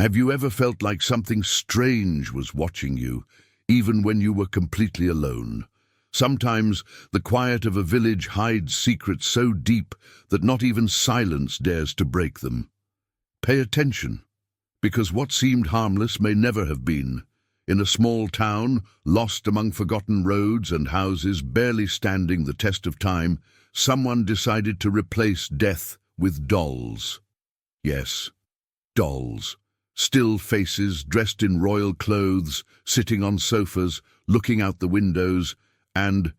Have you ever felt like something strange was watching you, even when you were completely alone? Sometimes the quiet of a village hides secrets so deep that not even silence dares to break them. Pay attention, because what seemed harmless may never have been. In a small town, lost among forgotten roads and houses barely standing the test of time, someone decided to replace death with dolls. Yes, dolls. Still faces dressed in royal clothes, sitting on sofas, looking out the windows, and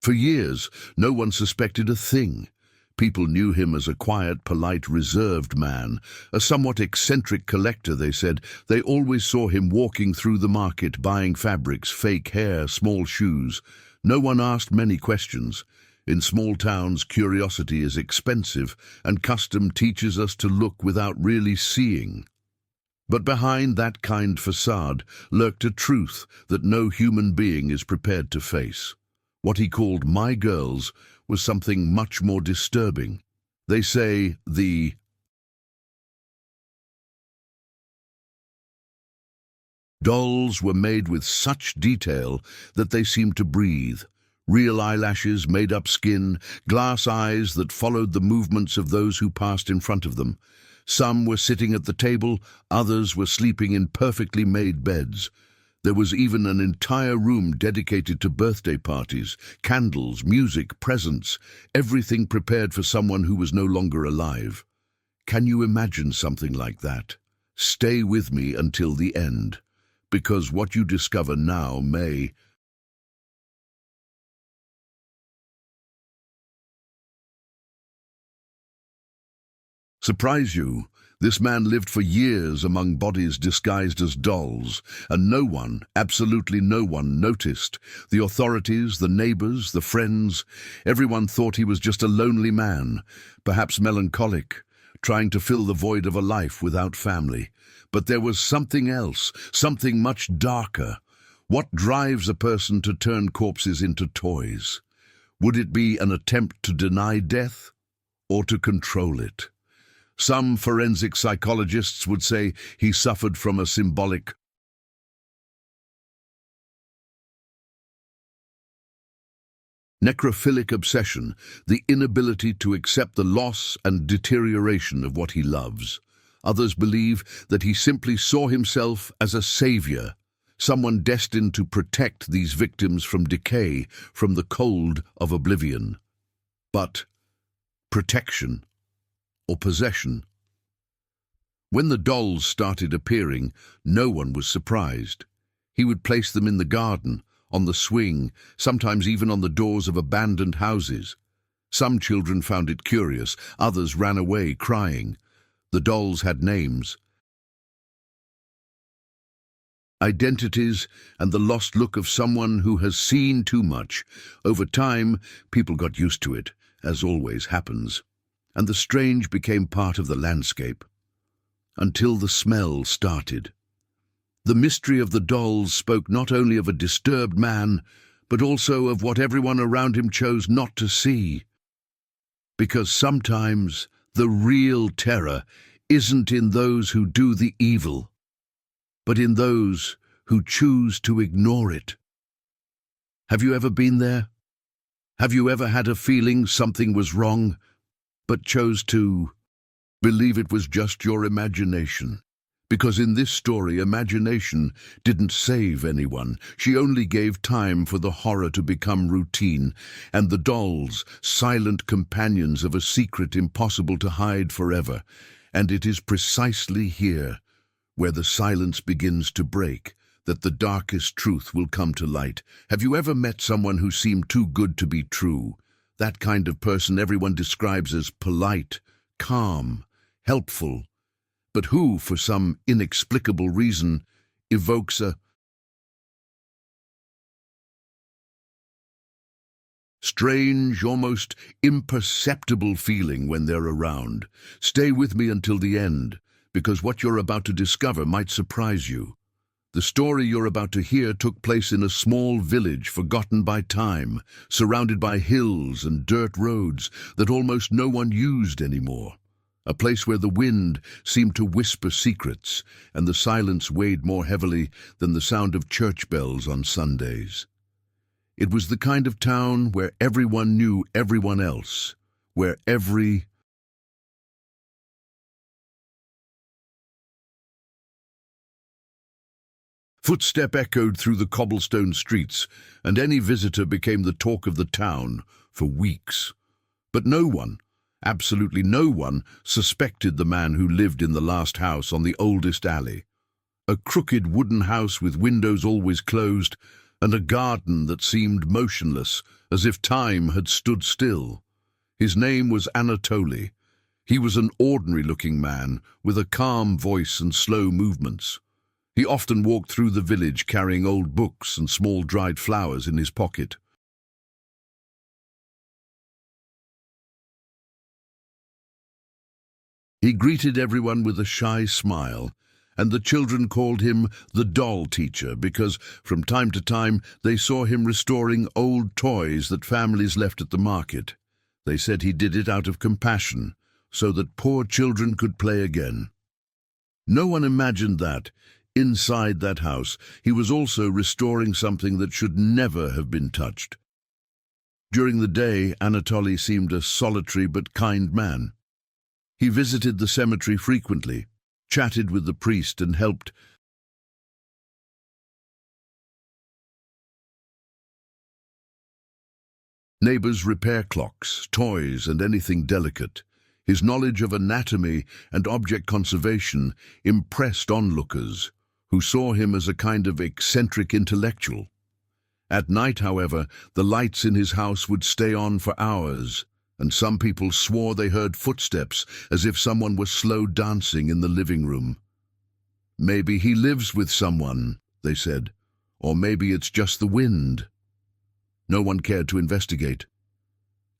for years, no one suspected a thing. People knew him as a quiet, polite, reserved man, a somewhat eccentric collector, they said. They always saw him walking through the market, buying fabrics, fake hair, small shoes. No one asked many questions. In small towns, curiosity is expensive, and custom teaches us to look without really seeing. But behind that kind facade lurked a truth that no human being is prepared to face. What he called "my girls" was something much more disturbing. They say the dolls were made with such detail that they seemed to breathe. Real eyelashes, made-up skin, glass eyes that followed the movements of those who passed in front of them. Some were sitting at the table, others were sleeping in perfectly made beds. There was even an entire room dedicated to birthday parties, candles, music, presents, everything prepared for someone who was no longer alive. Can you imagine something like that? Stay with me until the end, because what you discover now may surprise you. This man lived for years among bodies disguised as dolls, and no one, absolutely no one, noticed. The authorities, the neighbors, the friends, everyone thought he was just a lonely man, perhaps melancholic, trying to fill the void of a life without family. But there was something else, something much darker. What drives a person to turn corpses into toys? Would it be an attempt to deny death, or to control it? Some forensic psychologists would say he suffered from a symbolic necrophilic obsession, the inability to accept the loss and deterioration of what he loves. Others believe that he simply saw himself as a savior, someone destined to protect these victims from decay, from the cold of oblivion. But protection or possession? When the dolls started appearing, no one was surprised. He would place them in the garden, on the swing, sometimes even on the doors of abandoned houses. Some children found it curious, others ran away crying. The dolls had names, identities, and the lost look of someone who has seen too much. Over time, people got used to it, as always happens, and the strange became part of the landscape, until the smell started. The mystery of the dolls spoke not only of a disturbed man, but also of what everyone around him chose not to see. Because sometimes the real terror isn't in those who do the evil, but in those who choose to ignore it. Have you ever been there? Have you ever had a feeling something was wrong, but chose to believe it was just your imagination? Because in this story, imagination didn't save anyone. She only gave time for the horror to become routine, and the dolls, silent companions of a secret impossible to hide forever. And it is precisely here, where the silence begins to break, that the darkest truth will come to light. Have you ever met someone who seemed too good to be true? That kind of person everyone describes as polite, calm, helpful, but who, for some inexplicable reason, evokes a strange, almost imperceptible feeling when they're around. Stay with me until the end, because what you're about to discover might surprise you. The story you're about to hear took place in a small village forgotten by time, surrounded by hills and dirt roads that almost no one used anymore. a place where the wind seemed to whisper secrets and the silence weighed more heavily than the sound of church bells on Sundays. It was the kind of town where everyone knew everyone else, where every footstep echoed through the cobblestone streets, and any visitor became the talk of the town for weeks. But no one, absolutely no one, suspected the man who lived in the last house on the oldest alley. A crooked wooden house with windows always closed, and a garden that seemed motionless, as if time had stood still. His name was Anatoly. He was an ordinary-looking man, with a calm voice and slow movements. He often walked through the village carrying old books and small dried flowers in his pocket. He greeted everyone with a shy smile, and the children called him the doll teacher because from time to time they saw him restoring old toys that families left at the market. They said he did it out of compassion, so that poor children could play again. No one imagined that, inside that house, he was also restoring something that should never have been touched. During the day, Anatoly seemed a solitary but kind man. He visited the cemetery frequently, chatted with the priest and helped neighbors repair clocks, toys, and anything delicate. His knowledge of anatomy and object conservation impressed onlookers, who saw him as a kind of eccentric intellectual. At night, however, the lights in his house would stay on for hours, and some people swore they heard footsteps as if someone was slow dancing in the living room. "Maybe he lives with someone," they said, "or maybe it's just the wind." No one cared to investigate.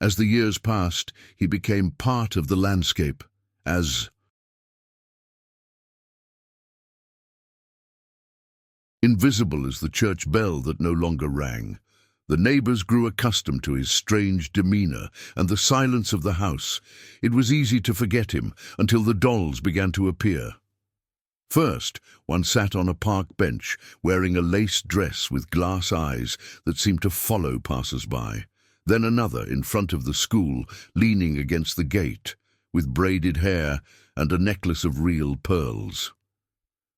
As the years passed, he became part of the landscape, as invisible as the church bell that no longer rang. The neighbors grew accustomed to his strange demeanor and the silence of the house. It was easy to forget him until the dolls began to appear. First, one sat on a park bench, wearing a lace dress with glass eyes that seemed to follow passers-by. Then another in front of the school, leaning against the gate, with braided hair and a necklace of real pearls.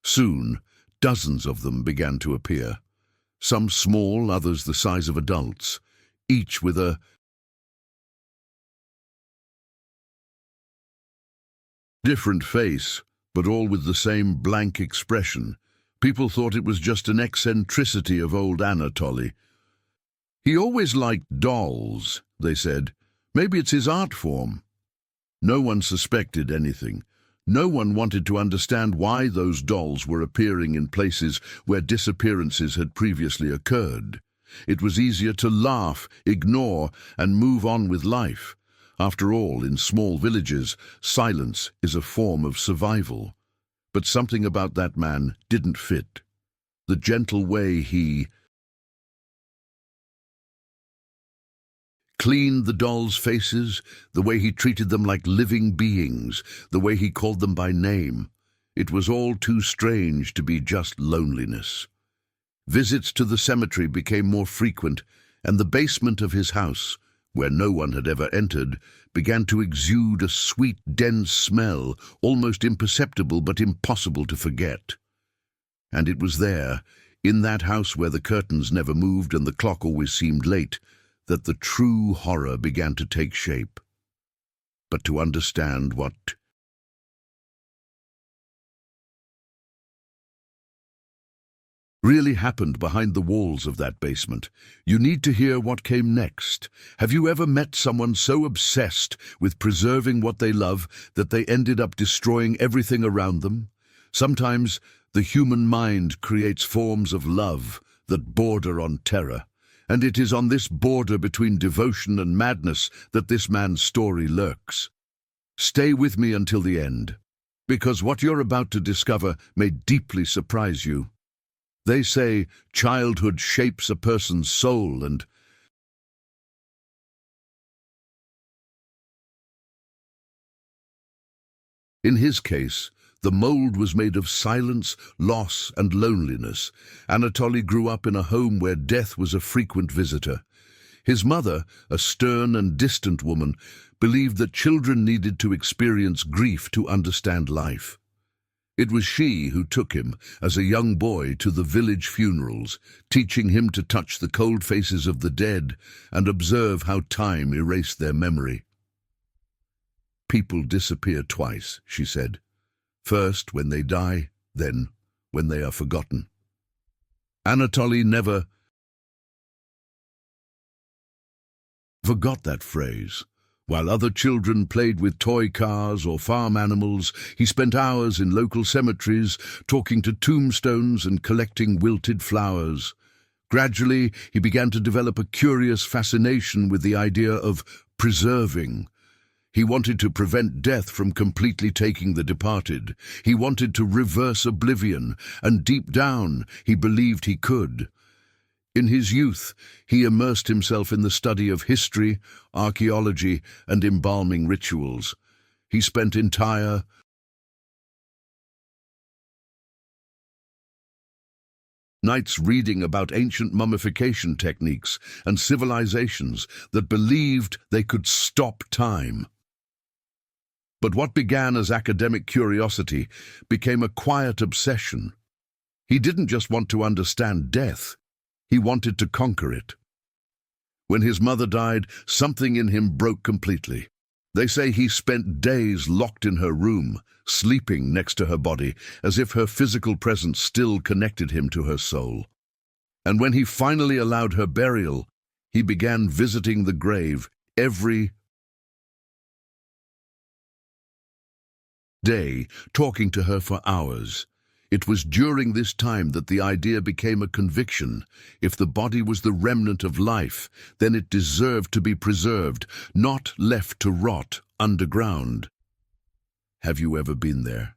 Soon, dozens of them began to appear. Some small, others the size of adults, each with a different face, but all with the same blank expression. People thought it was just an eccentricity of old Anatoly. "He always liked dolls," they said. "Maybe it's his art form." No one suspected anything. No one wanted to understand why those dolls were appearing in places where disappearances had previously occurred. It was easier to laugh, ignore, and move on with life. After all, in small villages, silence is a form of survival. But something about that man didn't fit. The gentle way he cleaned the dolls' faces, the way he treated them like living beings, the way he called them by name. It was all too strange to be just loneliness. Visits to the cemetery became more frequent, and the basement of his house, where no one had ever entered, began to exude a sweet, dense smell, almost imperceptible but impossible to forget. And it was there, in that house where the curtains never moved and the clock always seemed late, that the true horror began to take shape. But to understand what really happened behind the walls of that basement, you need to hear what came next. Have you ever met someone so obsessed with preserving what they love that they ended up destroying everything around them? Sometimes the human mind creates forms of love that border on terror, and it is on this border between devotion and madness that this man's story lurks. Stay with me until the end, because what you're about to discover may deeply surprise you. They say childhood shapes a person's soul, and In his case, the mold was made of silence, loss, and loneliness. Anatoly grew up in a home where death was a frequent visitor. His mother, a stern and distant woman, believed that children needed to experience grief to understand life. It was she who took him, as a young boy, to the village funerals, teaching him to touch the cold faces of the dead and observe how time erased their memory. "People disappear twice," she said. "First when they die, then when they are forgotten." Anatoly never forgot that phrase. While other children played with toy cars or farm animals, he spent hours in local cemeteries, talking to tombstones and collecting wilted flowers. Gradually, he began to develop a curious fascination with the idea of preserving. He wanted to prevent death from completely taking the departed. He wanted to reverse oblivion, and deep down, he believed he could. In his youth, he immersed himself in the study of history, archaeology, and embalming rituals. He spent entire nights reading about ancient mummification techniques and civilizations that believed they could stop time. But what began as academic curiosity became a quiet obsession. He didn't just want to understand death. He wanted to conquer it. When his mother died, something in him broke completely. They say he spent days locked in her room, sleeping next to her body, as if her physical presence still connected him to her soul. And when he finally allowed her burial, he began visiting the grave every day, talking to her for hours. It was during this time that the idea became a conviction. If the body was the remnant of life, then it deserved to be preserved, not left to rot underground. Have you ever been there?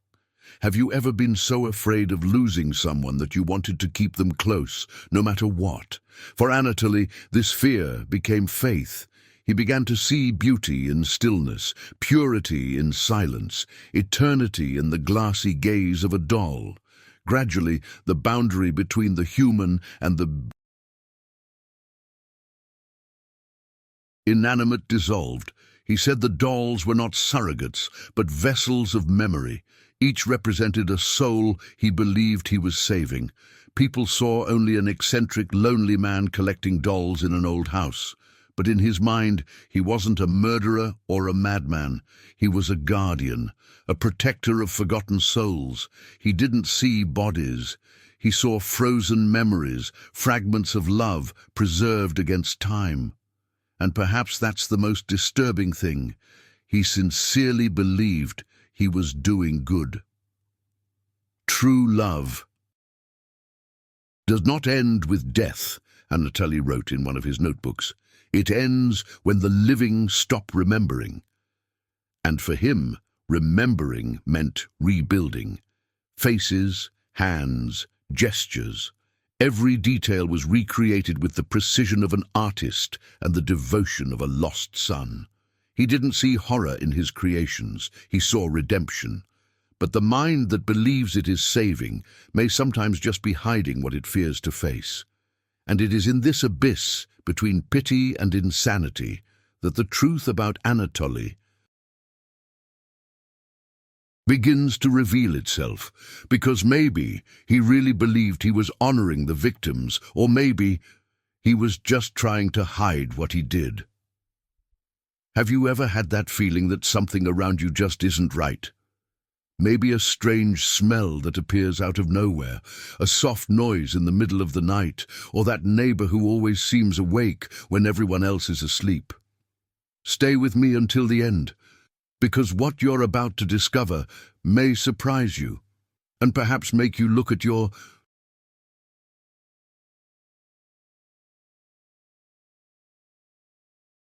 Have you ever been so afraid of losing someone that you wanted to keep them close, no matter what? For Anatoly, this fear became faith. He began to see beauty in stillness, purity in silence, eternity in the glassy gaze of a doll. Gradually, the boundary between the human and the inanimate dissolved. He said the dolls were not surrogates, but vessels of memory. Each represented a soul he believed he was saving. People saw only an eccentric, lonely man collecting dolls in an old house. But in his mind, he wasn't a murderer or a madman. He was a guardian, a protector of forgotten souls. He didn't see bodies. He saw frozen memories, fragments of love preserved against time. And perhaps that's the most disturbing thing. He sincerely believed he was doing good. True love does not end with death, Anatoly wrote in one of his notebooks. It ends when the living stop remembering. And for him, remembering meant rebuilding. Faces, hands, gestures. Every detail was recreated with the precision of an artist and the devotion of a lost son. He didn't see horror in his creations, he saw redemption. But the mind that believes it is saving may sometimes just be hiding what it fears to face. And it is in this abyss between pity and insanity that the truth about Anatoly begins to reveal itself, because maybe he really believed he was honoring the victims, or maybe he was just trying to hide what he did. Have you ever had that feeling that something around you just isn't right? Maybe a strange smell that appears out of nowhere, a soft noise in the middle of the night, or that neighbor who always seems awake when everyone else is asleep. Stay with me until the end, because what you're about to discover may surprise you, and perhaps make you look at your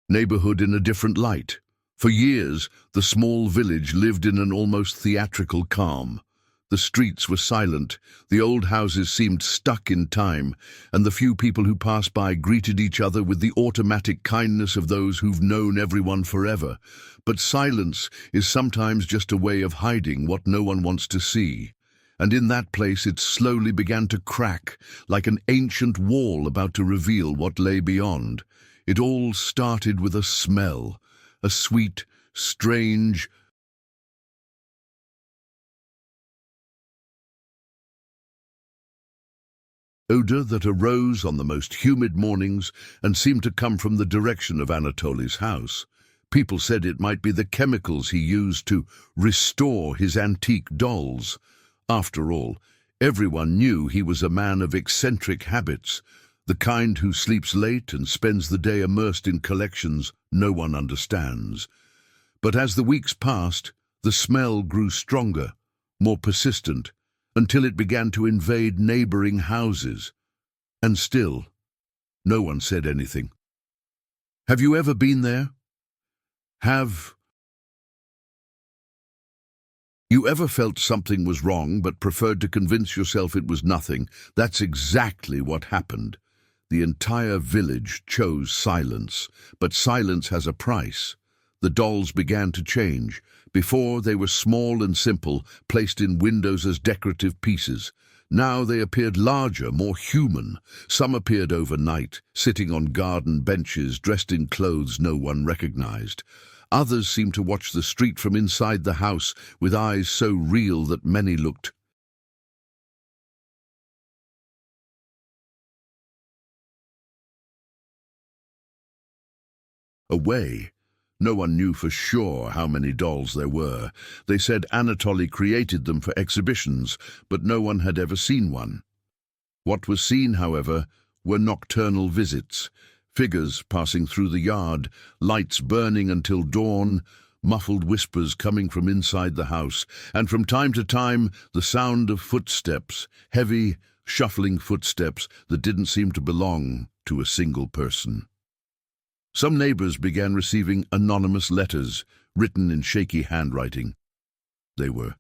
neighborhood in a different light. For years, the small village lived in an almost theatrical calm. The streets were silent, the old houses seemed stuck in time, and the few people who passed by greeted each other with the automatic kindness of those who've known everyone forever. But silence is sometimes just a way of hiding what no one wants to see. And in that place it slowly began to crack, like an ancient wall about to reveal what lay beyond. It all started with a smell, a sweet, strange, odor that arose on the most humid mornings and seemed to come from the direction of Anatoly's house. People said it might be the chemicals he used to restore his antique dolls. After all, everyone knew he was a man of eccentric habits, the kind who sleeps late and spends the day immersed in collections no one understands. But as the weeks passed, the smell grew stronger, more persistent, until it began to invade neighboring houses. And still, no one said anything. Have you ever been there? Have you ever felt something was wrong but preferred to convince yourself it was nothing? That's exactly what happened. The entire village chose silence, but silence has a price. The dolls began to change. Before, they were small and simple, placed in windows as decorative pieces. Now they appeared larger, more human. Some appeared overnight, sitting on garden benches, dressed in clothes no one recognized. Others seemed to watch the street from inside the house, with eyes so real that many looked away. No one knew for sure how many dolls there were. They said Anatoly created them for exhibitions, but no one had ever seen one. What was seen, however, were nocturnal visits, figures passing through the yard, lights burning until dawn, muffled whispers coming from inside the house, and from time to time the sound of footsteps, heavy, shuffling footsteps that didn't seem to belong to a single person. Some neighbors began receiving anonymous letters, written in shaky handwriting. They were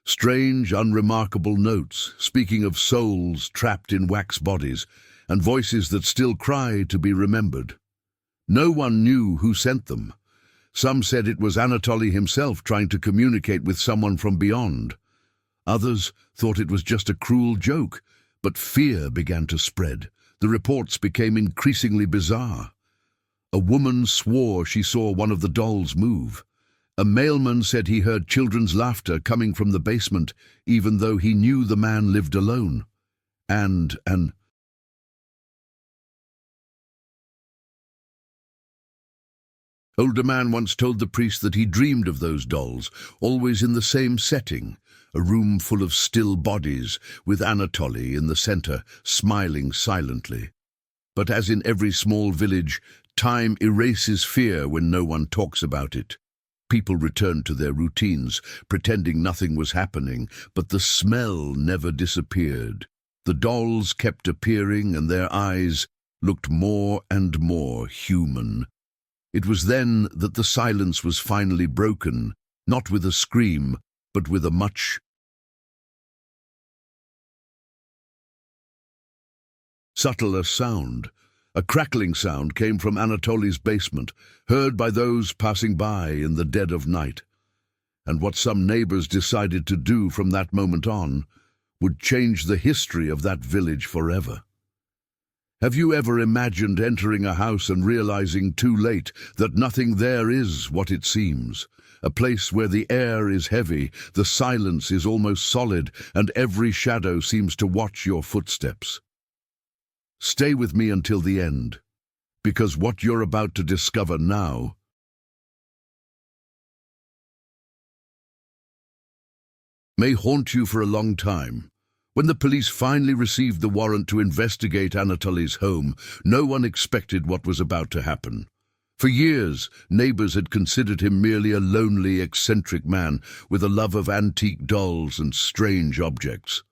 strange, unremarkable notes, speaking of souls trapped in wax bodies, and voices that still cry to be remembered. No one knew who sent them. Some said it was Anatoly himself trying to communicate with someone from beyond. Others thought it was just a cruel joke. But fear began to spread. The reports became increasingly bizarre. A woman swore she saw one of the dolls move. A mailman said he heard children's laughter coming from the basement, even though he knew the man lived alone. And an older man once told the priest that he dreamed of those dolls, always in the same setting, a room full of still bodies, with Anatoly in the center, smiling silently. But as in every small village, time erases fear when no one talks about it. People returned to their routines, pretending nothing was happening, but the smell never disappeared. The dolls kept appearing, and their eyes looked more and more human. It was then that the silence was finally broken, not with a scream, but with a much subtler sound. A crackling sound came from Anatoly's basement, heard by those passing by in the dead of night. And what some neighbors decided to do from that moment on would change the history of that village forever. Have you ever imagined entering a house and realizing too late that nothing there is what it seems? A place where the air is heavy, the silence is almost solid, and every shadow seems to watch your footsteps. Stay with me until the end, because what you're about to discover now may haunt you for a long time. When the police finally received the warrant to investigate Anatoly's home, no one expected what was about to happen. For years, neighbors had considered him merely a lonely, eccentric man with a love of antique dolls and strange objects.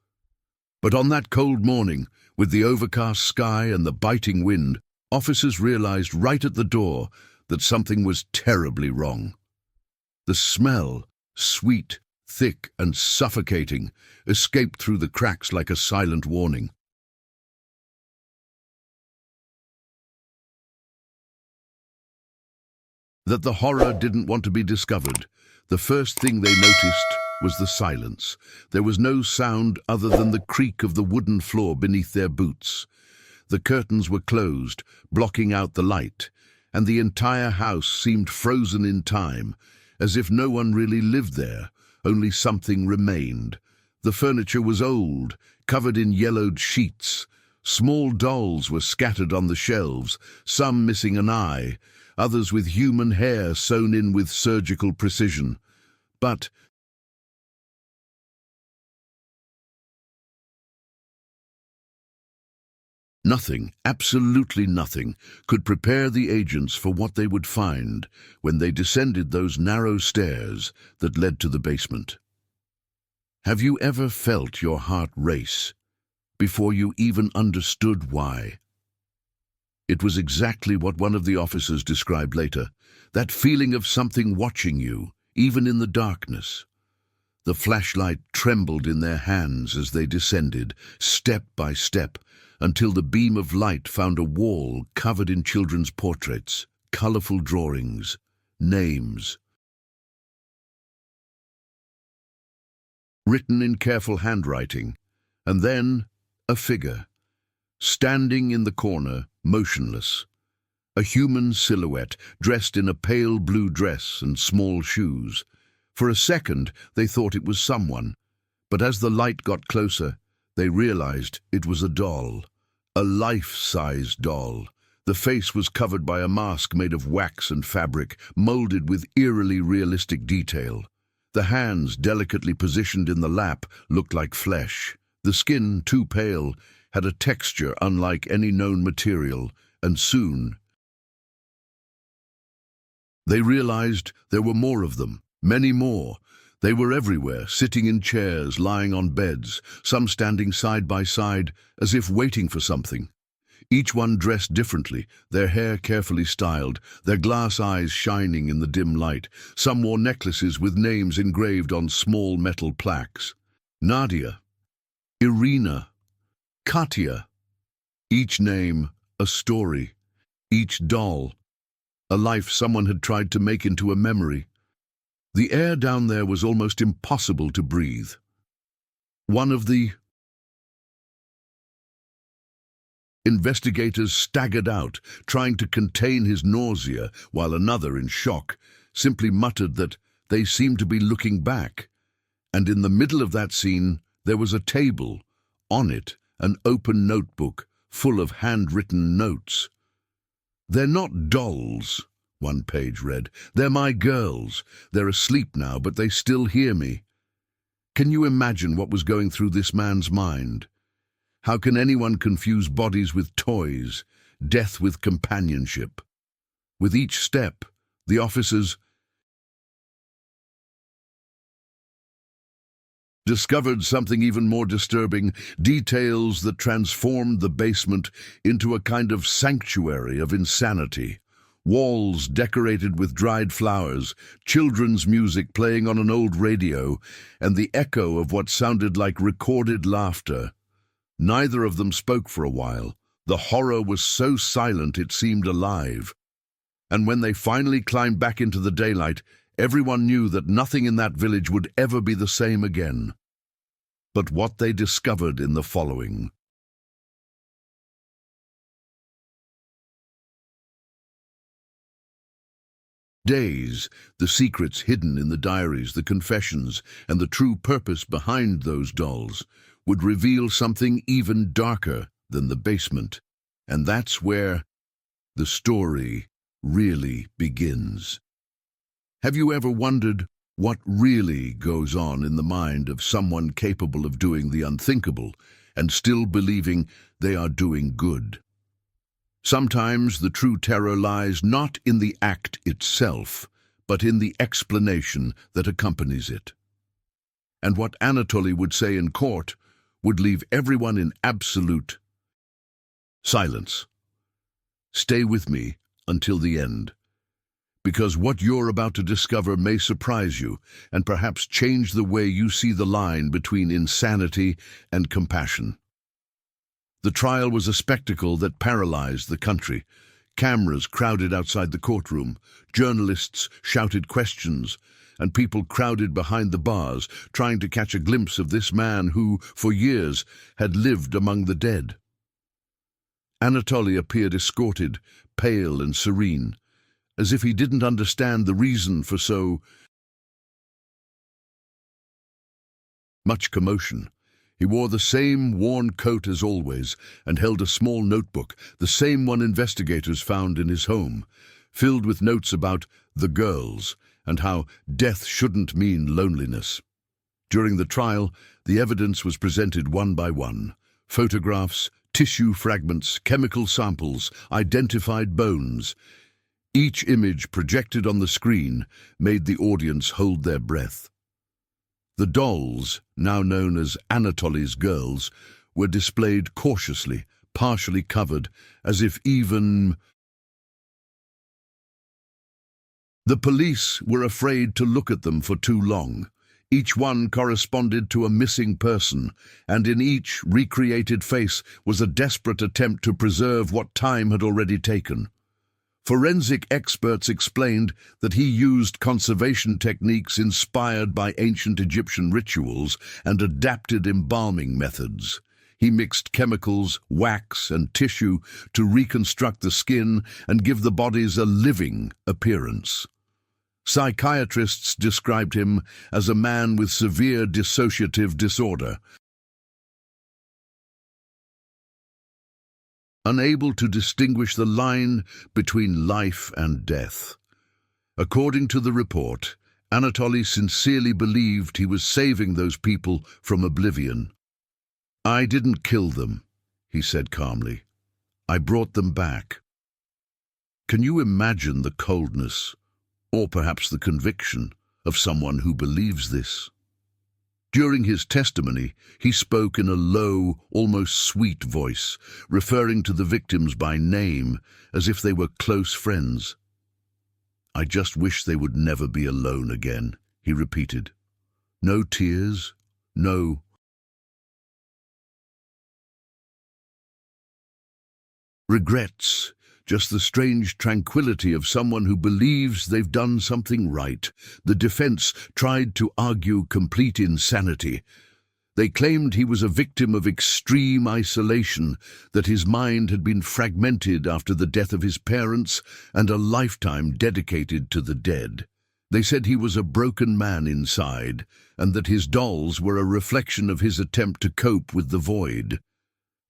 But on that cold morning, with the overcast sky and the biting wind, officers realized right at the door that something was terribly wrong. The smell, sweet, thick, and suffocating, escaped through the cracks like a silent warning. That the horror didn't want to be discovered, the first thing they noticed was the silence. There was no sound other than the creak of the wooden floor beneath their boots. The curtains were closed, blocking out the light, and the entire house seemed frozen in time, as if no one really lived there, only something remained. The furniture was old, covered in yellowed sheets. Small dolls were scattered on the shelves, some missing an eye, others with human hair sewn in with surgical precision. But nothing, absolutely nothing, could prepare the agents for what they would find when they descended those narrow stairs that led to the basement. Have you ever felt your heart race before you even understood why? It was exactly what one of the officers described later, that feeling of something watching you, even in the darkness. The flashlight trembled in their hands as they descended, step by step, until the beam of light found a wall covered in children's portraits, colorful drawings, names, written in careful handwriting, and then a figure, standing in the corner, motionless. A human silhouette, dressed in a pale blue dress and small shoes. For a second, they thought it was someone, but as the light got closer, they realized it was a doll, a life-size doll. The face was covered by a mask made of wax and fabric, molded with eerily realistic detail. The hands, delicately positioned in the lap, looked like flesh. The skin, too pale, had a texture unlike any known material, and soon they realized there were more of them, many more. They were everywhere, sitting in chairs, lying on beds, some standing side by side, as if waiting for something. Each one dressed differently, their hair carefully styled, their glass eyes shining in the dim light. Some wore necklaces with names engraved on small metal plaques. Nadia, Irina, Katya. Each name, a story. Each doll, a life someone had tried to make into a memory. The air down there was almost impossible to breathe. One of the investigators staggered out, trying to contain his nausea, while another, in shock, simply muttered that they seemed to be looking back. And in the middle of that scene, there was a table. On it, an open notebook, full of handwritten notes. "They're not dolls," one page read. "They're my girls. They're asleep now, but they still hear me." Can you imagine what was going through this man's mind? How can anyone confuse bodies with toys, death with companionship? With each step, the officers discovered something even more disturbing, details that transformed the basement into a kind of sanctuary of insanity. Walls decorated with dried flowers, children's music playing on an old radio, and the echo of what sounded like recorded laughter. Neither of them spoke for a while. The horror was so silent it seemed alive. And when they finally climbed back into the daylight, everyone knew that nothing in that village would ever be the same again. But what they discovered in the following days, the secrets hidden in the diaries, the confessions, and the true purpose behind those dolls would reveal something even darker than the basement. And that's where the story really begins. Have you ever wondered what really goes on in the mind of someone capable of doing the unthinkable and still believing they are doing good? Sometimes the true terror lies not in the act itself, but in the explanation that accompanies it. And what Anatoly would say in court would leave everyone in absolute silence. Stay with me until the end, because what you're about to discover may surprise you and perhaps change the way you see the line between insanity and compassion. The trial was a spectacle that paralyzed the country. Cameras crowded outside the courtroom, journalists shouted questions, and people crowded behind the bars, trying to catch a glimpse of this man who, for years, had lived among the dead. Anatoly appeared escorted, pale and serene, as if he didn't understand the reason for so much commotion. He wore the same worn coat as always and held a small notebook, the same one investigators found in his home, filled with notes about the girls and how death shouldn't mean loneliness. During the trial, the evidence was presented one by one. Photographs, tissue fragments, chemical samples, identified bones. Each image projected on the screen made the audience hold their breath. The dolls, now known as Anatoly's girls, were displayed cautiously, partially covered, as if even the police were afraid to look at them for too long. Each one corresponded to a missing person, and in each recreated face was a desperate attempt to preserve what time had already taken. Forensic experts explained that he used conservation techniques inspired by ancient Egyptian rituals and adapted embalming methods. He mixed chemicals, wax, and tissue to reconstruct the skin and give the bodies a living appearance. Psychiatrists described him as a man with severe dissociative disorder, unable to distinguish the line between life and death. According to the report, Anatoly sincerely believed he was saving those people from oblivion. "I didn't kill them," he said calmly. "I brought them back." Can you imagine the coldness, or perhaps the conviction, of someone who believes this? During his testimony, he spoke in a low, almost sweet voice, referring to the victims by name, as if they were close friends. "I just wish they would never be alone again," he repeated. "No tears, no regrets, just the strange tranquility of someone who believes they've done something right." The defense tried to argue complete insanity. They claimed he was a victim of extreme isolation, that his mind had been fragmented after the death of his parents and a lifetime dedicated to the dead. They said he was a broken man inside, and that his dolls were a reflection of his attempt to cope with the void.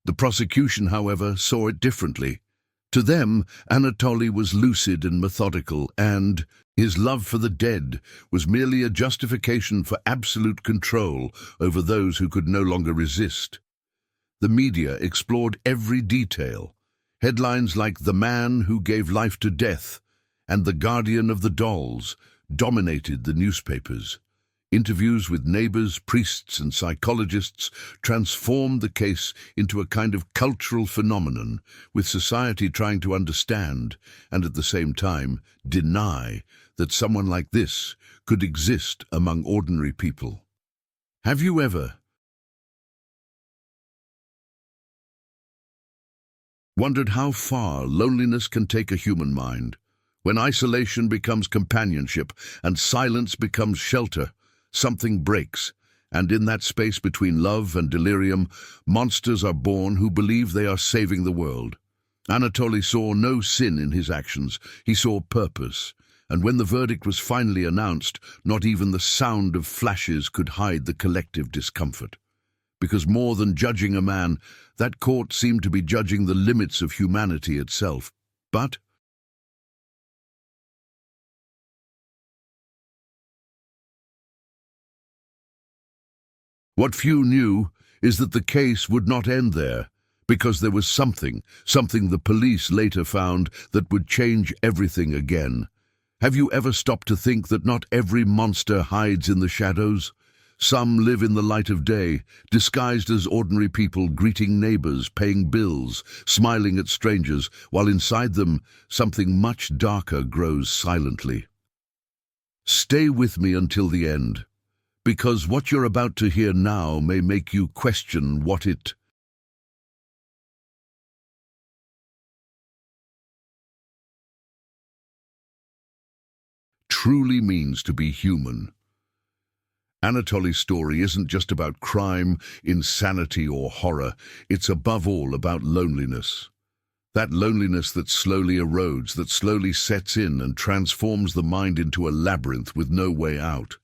The prosecution, however, saw it differently. To them, Anatoly was lucid and methodical, and his love for the dead was merely a justification for absolute control over those who could no longer resist. The media explored every detail. Headlines like "The Man Who Gave Life to Death" and "The Guardian of the Dolls" dominated the newspapers. Interviews with neighbors, priests, and psychologists transformed the case into a kind of cultural phenomenon, with society trying to understand and at the same time deny that someone like this could exist among ordinary people. Have you ever wondered how far loneliness can take a human mind? When isolation becomes companionship and silence becomes shelter, something breaks, and in that space between love and delirium, monsters are born who believe they are saving the world. Anatoly saw no sin in his actions, he saw purpose, and when the verdict was finally announced, not even the sound of flashes could hide the collective discomfort. Because more than judging a man, that court seemed to be judging the limits of humanity itself. But what few knew is that the case would not end there, because there was something the police later found that would change everything again. Have you ever stopped to think that not every monster hides in the shadows? Some live in the light of day, disguised as ordinary people, greeting neighbors, paying bills, smiling at strangers, while inside them something much darker grows silently. Stay with me until the end, because what you're about to hear now may make you question what it truly means to be human. Anatoly's story isn't just about crime, insanity, or horror. It's above all about loneliness. That loneliness that slowly erodes, that slowly sets in and transforms the mind into a labyrinth with no way out.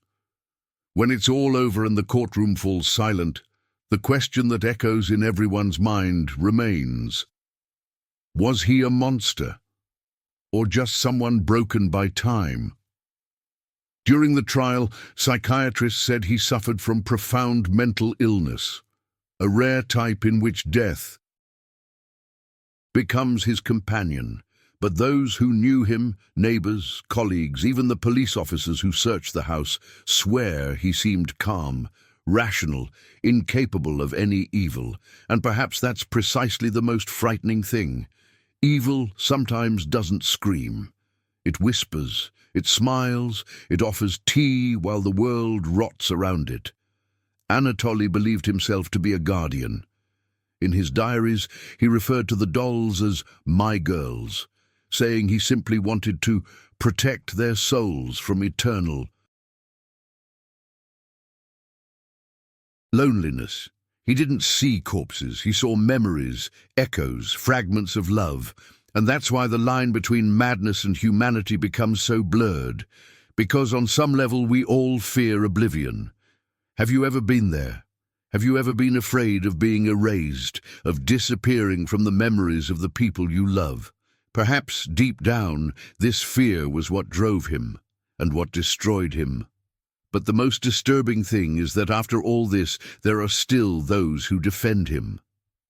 When it's all over and the courtroom falls silent, the question that echoes in everyone's mind remains. Was he a monster, or just someone broken by time? During the trial, psychiatrists said he suffered from profound mental illness, a rare type in which death becomes his companion. But those who knew him, neighbors, colleagues, even the police officers who searched the house, swear he seemed calm, rational, incapable of any evil. And perhaps that's precisely the most frightening thing. Evil sometimes doesn't scream. It whispers, it smiles, it offers tea while the world rots around it. Anatoly believed himself to be a guardian. In his diaries, he referred to the dolls as "my girls," saying he simply wanted to protect their souls from eternal loneliness. He didn't see corpses, he saw memories, echoes, fragments of love. And that's why the line between madness and humanity becomes so blurred, because on some level we all fear oblivion. Have you ever been there? Have you ever been afraid of being erased, of disappearing from the memories of the people you love? Perhaps deep down, this fear was what drove him and what destroyed him. But the most disturbing thing is that after all this, there are still those who defend him.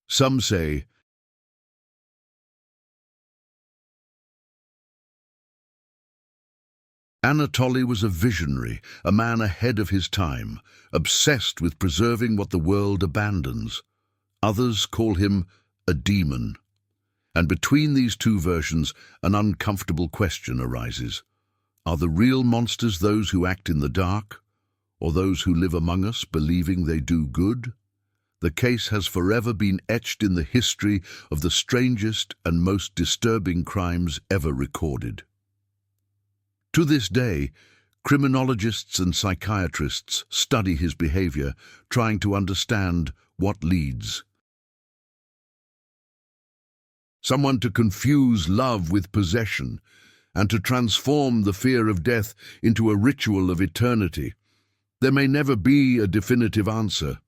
Some say, Anatoly was a visionary, a man ahead of his time, obsessed with preserving what the world abandons. Others call him a demon. And between these two versions, an uncomfortable question arises. Are the real monsters those who act in the dark, or those who live among us believing they do good? The case has forever been etched in the history of the strangest and most disturbing crimes ever recorded. To this day, criminologists and psychiatrists study his behavior, trying to understand what leads someone to confuse love with possession and to transform the fear of death into a ritual of eternity. There may never be a definitive answer.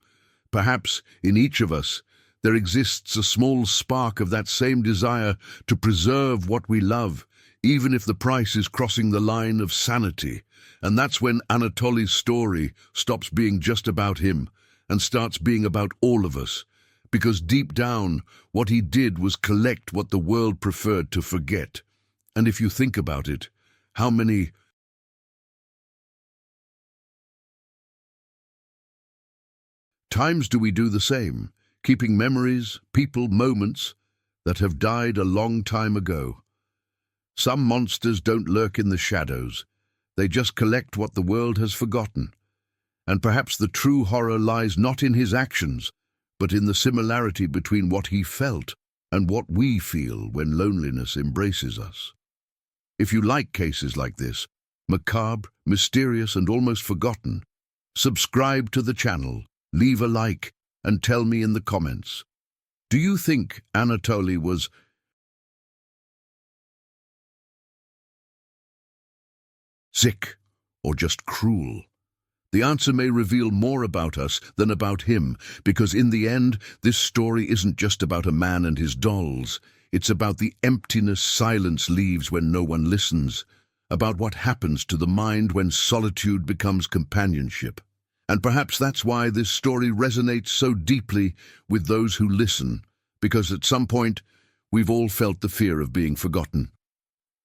Perhaps in each of us there exists a small spark of that same desire to preserve what we love, even if the price is crossing the line of sanity. And that's when Anatoly's story stops being just about him and starts being about all of us. Because deep down, what he did was collect what the world preferred to forget. And if you think about it, how many times do we do the same, keeping memories, people, moments that have died a long time ago? Some monsters don't lurk in the shadows. They just collect what the world has forgotten. And perhaps the true horror lies not in his actions, but in the similarity between what he felt and what we feel when loneliness embraces us. If you like cases like this, macabre, mysterious, and almost forgotten, subscribe to the channel, leave a like, and tell me in the comments. Do you think Anatoly was sick, or just cruel? The answer may reveal more about us than about him, because in the end, this story isn't just about a man and his dolls. It's about the emptiness silence leaves when no one listens, about what happens to the mind when solitude becomes companionship. And perhaps that's why this story resonates so deeply with those who listen, because at some point, we've all felt the fear of being forgotten.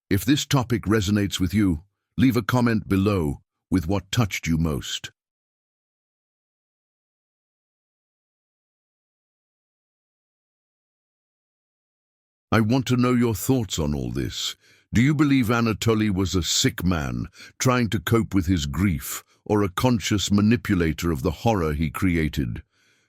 If this topic resonates with you, leave a comment below with what touched you most. I want to know your thoughts on all this. Do you believe Anatoly was a sick man trying to cope with his grief, or a conscious manipulator of the horror he created?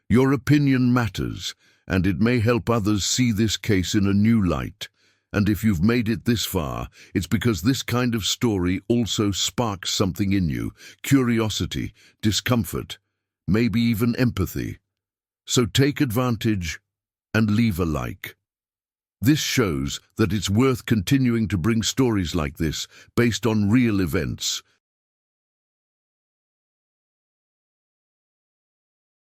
Your opinion matters, and it may help others see this case in a new light. And if you've made it this far, it's because this kind of story also sparks something in you: curiosity, discomfort, maybe even empathy. So take advantage and leave a like. This shows that it's worth continuing to bring stories like this, based on real events,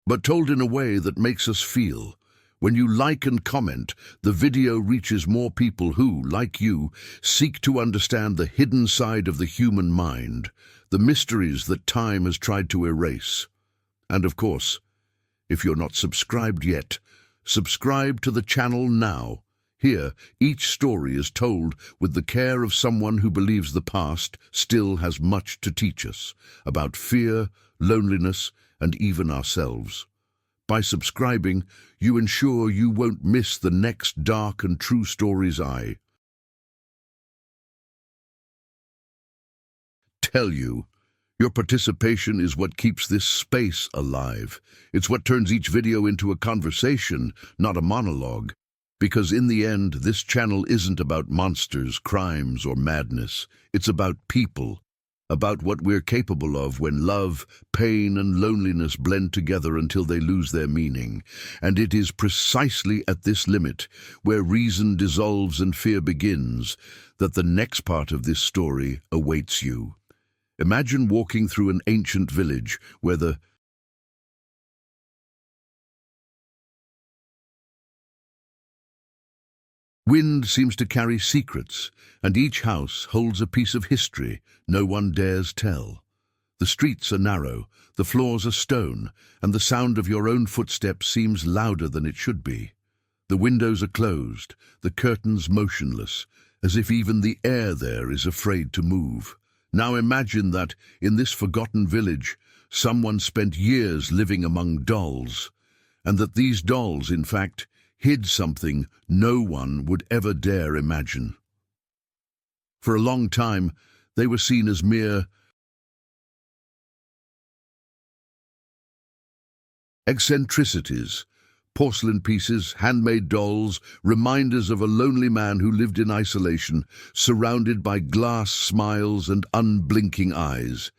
but told in a way that makes us feel. When you like and comment, the video reaches more people who, like you, seek to understand the hidden side of the human mind, the mysteries that time has tried to erase. And of course, if you're not subscribed yet, subscribe to the channel now. Here, each story is told with the care of someone who believes the past still has much to teach us about fear, loneliness, and even ourselves. By subscribing, you ensure you won't miss the next dark and true stories I tell you. Your participation is what keeps this space alive. It's what turns each video into a conversation, not a monologue. Because in the end, this channel isn't about monsters, crimes, or madness. It's about people. About what we're capable of when love, pain, and loneliness blend together until they lose their meaning. And it is precisely at this limit, where reason dissolves and fear begins, that the next part of this story awaits you. Imagine walking through an ancient village where the wind seems to carry secrets, and each house holds a piece of history no one dares tell. The streets are narrow, the floors are stone, and the sound of your own footsteps seems louder than it should be. The windows are closed, the curtains motionless, as if even the air there is afraid to move. Now imagine that, in this forgotten village, someone spent years living among dolls, and that these dolls, in fact, hid something no one would ever dare imagine. For a long time, they were seen as mere eccentricities, porcelain pieces, handmade dolls, reminders of a lonely man who lived in isolation, surrounded by glass smiles and unblinking eyes.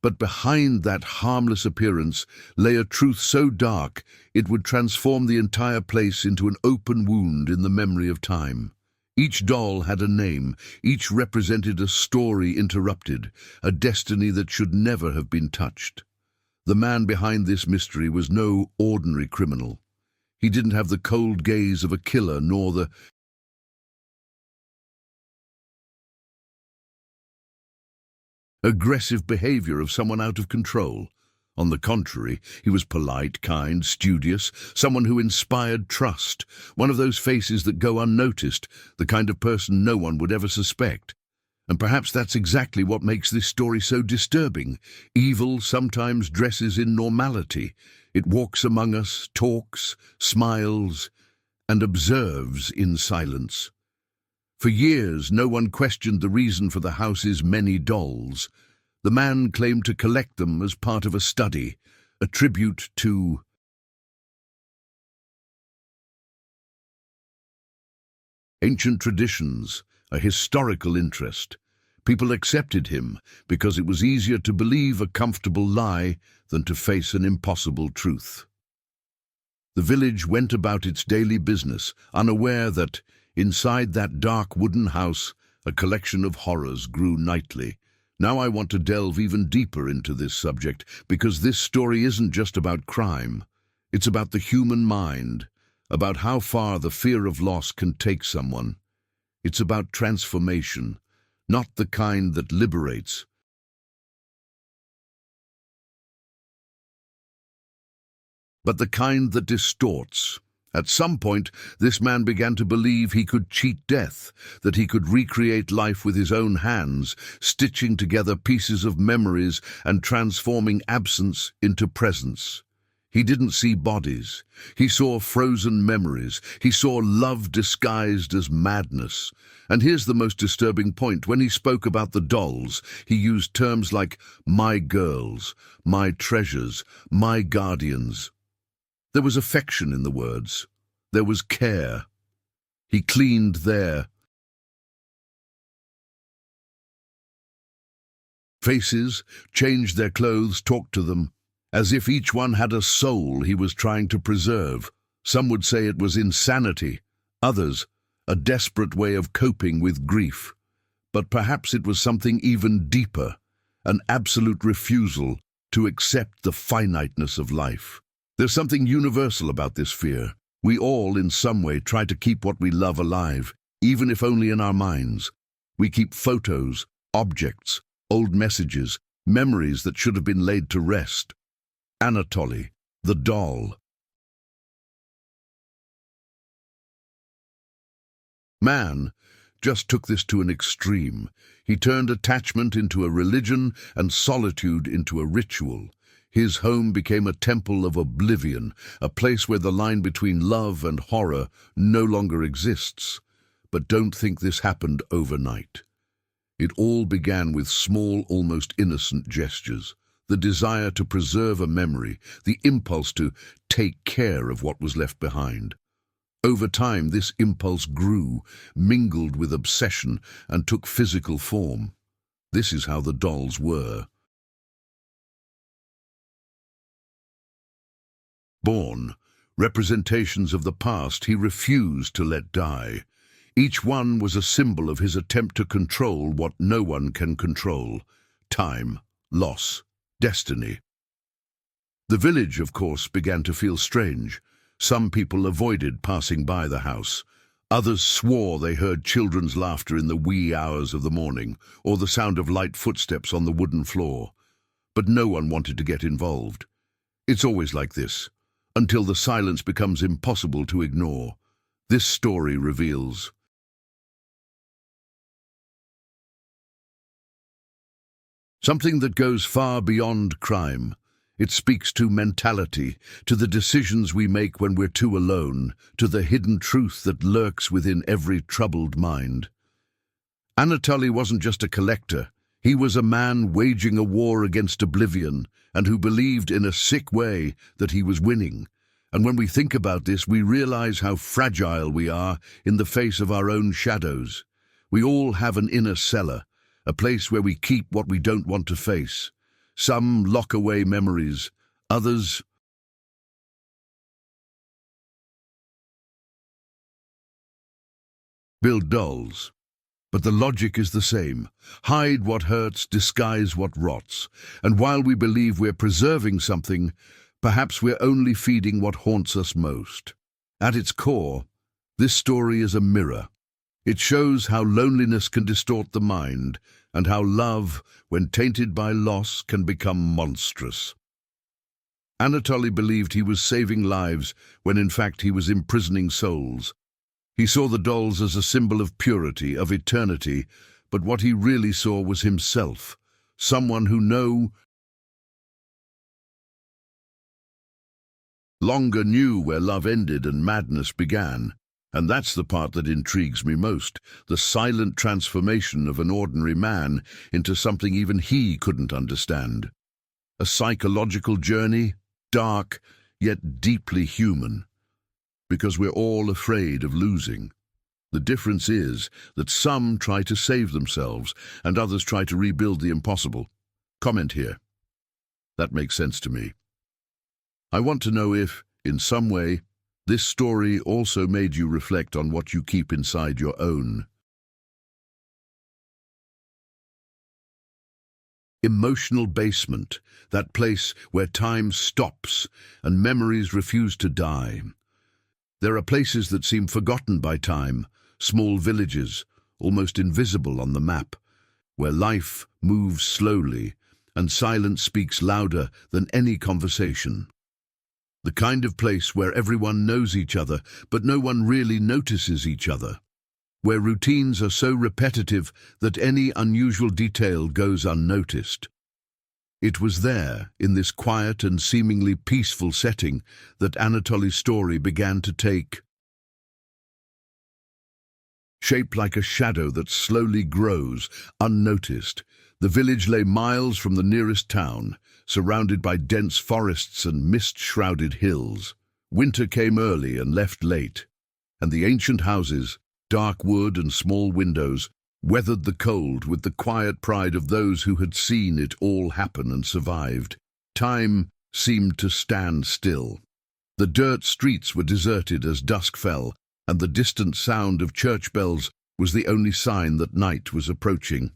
But behind that harmless appearance lay a truth so dark it would transform the entire place into an open wound in the memory of time. Each doll had a name, each represented a story interrupted, a destiny that should never have been touched. The man behind this mystery was no ordinary criminal. He didn't have the cold gaze of a killer, nor the aggressive behavior of someone out of control. On the contrary, he was polite, kind, studious, someone who inspired trust, one of those faces that go unnoticed, the kind of person no one would ever suspect. And perhaps that's exactly what makes this story so disturbing. Evil sometimes dresses in normality. It walks among us, talks, smiles, and observes in silence. For years, no one questioned the reason for the house's many dolls. The man claimed to collect them as part of a study, a tribute to ancient traditions, a historical interest. People accepted him because it was easier to believe a comfortable lie than to face an impossible truth. The village went about its daily business, unaware that, inside that dark wooden house, a collection of horrors grew nightly. Now I want to delve even deeper into this subject, because this story isn't just about crime. It's about the human mind, about how far the fear of loss can take someone. It's about transformation, not the kind that liberates, but the kind that distorts. At some point, this man began to believe he could cheat death, that he could recreate life with his own hands, stitching together pieces of memories and transforming absence into presence. He didn't see bodies. He saw frozen memories. He saw love disguised as madness. And here's the most disturbing point. When he spoke about the dolls, he used terms like my girls, my treasures, my guardians. There was affection in the words. There was care. He cleaned their faces, changed their clothes, talked to them, as if each one had a soul he was trying to preserve. Some would say it was insanity, others, a desperate way of coping with grief. But perhaps it was something even deeper, an absolute refusal to accept the finiteness of life. There's something universal about this fear. We all, in some way, try to keep what we love alive, even if only in our minds. We keep photos, objects, old messages, memories that should have been laid to rest. Anatoly, the doll. Man just took this to an extreme. He turned attachment into a religion and solitude into a ritual. His home became a temple of oblivion, a place where the line between love and horror no longer exists. But don't think this happened overnight. It all began with small, almost innocent gestures. The desire to preserve a memory, the impulse to take care of what was left behind. Over time, this impulse grew, mingled with obsession, and took physical form. This is how the dolls were. Born, representations of the past he refused to let die. Each one was a symbol of his attempt to control what no one can control: time, loss, destiny. The village, of course, began to feel strange. Some people avoided passing by the house. Others swore they heard children's laughter in the wee hours of the morning, or the sound of light footsteps on the wooden floor. But no one wanted to get involved. It's always like this, until the silence becomes impossible to ignore. This story reveals something that goes far beyond crime. It speaks to mentality, to the decisions we make when we're too alone, to the hidden truth that lurks within every troubled mind. Anatoly wasn't just a collector. He was a man waging a war against oblivion, and who believed in a sick way that he was winning. And when we think about this, we realize how fragile we are in the face of our own shadows. We all have an inner cellar, a place where we keep what we don't want to face. Some lock away memories, others build dolls. But the logic is the same. Hide what hurts, disguise what rots. And while we believe we're preserving something, perhaps we're only feeding what haunts us most. At its core, this story is a mirror. It shows how loneliness can distort the mind, and how love, when tainted by loss, can become monstrous. Anatoly believed he was saving lives when in fact he was imprisoning souls. He saw the dolls as a symbol of purity, of eternity, but what he really saw was himself, someone who no longer knew where love ended and madness began. And that's the part that intrigues me most, the silent transformation of an ordinary man into something even he couldn't understand. A psychological journey, dark, yet deeply human. Because we're all afraid of losing. The difference is that some try to save themselves, and others try to rebuild the impossible. Comment here. That makes sense to me. I want to know if, in some way, this story also made you reflect on what you keep inside your own emotional basement, that place where time stops and memories refuse to die. There are places that seem forgotten by time, small villages, almost invisible on the map, where life moves slowly and silence speaks louder than any conversation. The kind of place where everyone knows each other, but no one really notices each other. Where routines are so repetitive that any unusual detail goes unnoticed. It was there, in this quiet and seemingly peaceful setting, that Anatoly's story began to take shape like a shadow that slowly grows, unnoticed. The village lay miles from the nearest town, surrounded by dense forests and mist-shrouded hills. Winter came early and left late, and the ancient houses, dark wood and small windows, weathered the cold with the quiet pride of those who had seen it all happen and survived. Time seemed to stand still. The dirt streets were deserted as dusk fell, and the distant sound of church bells was the only sign that night was approaching.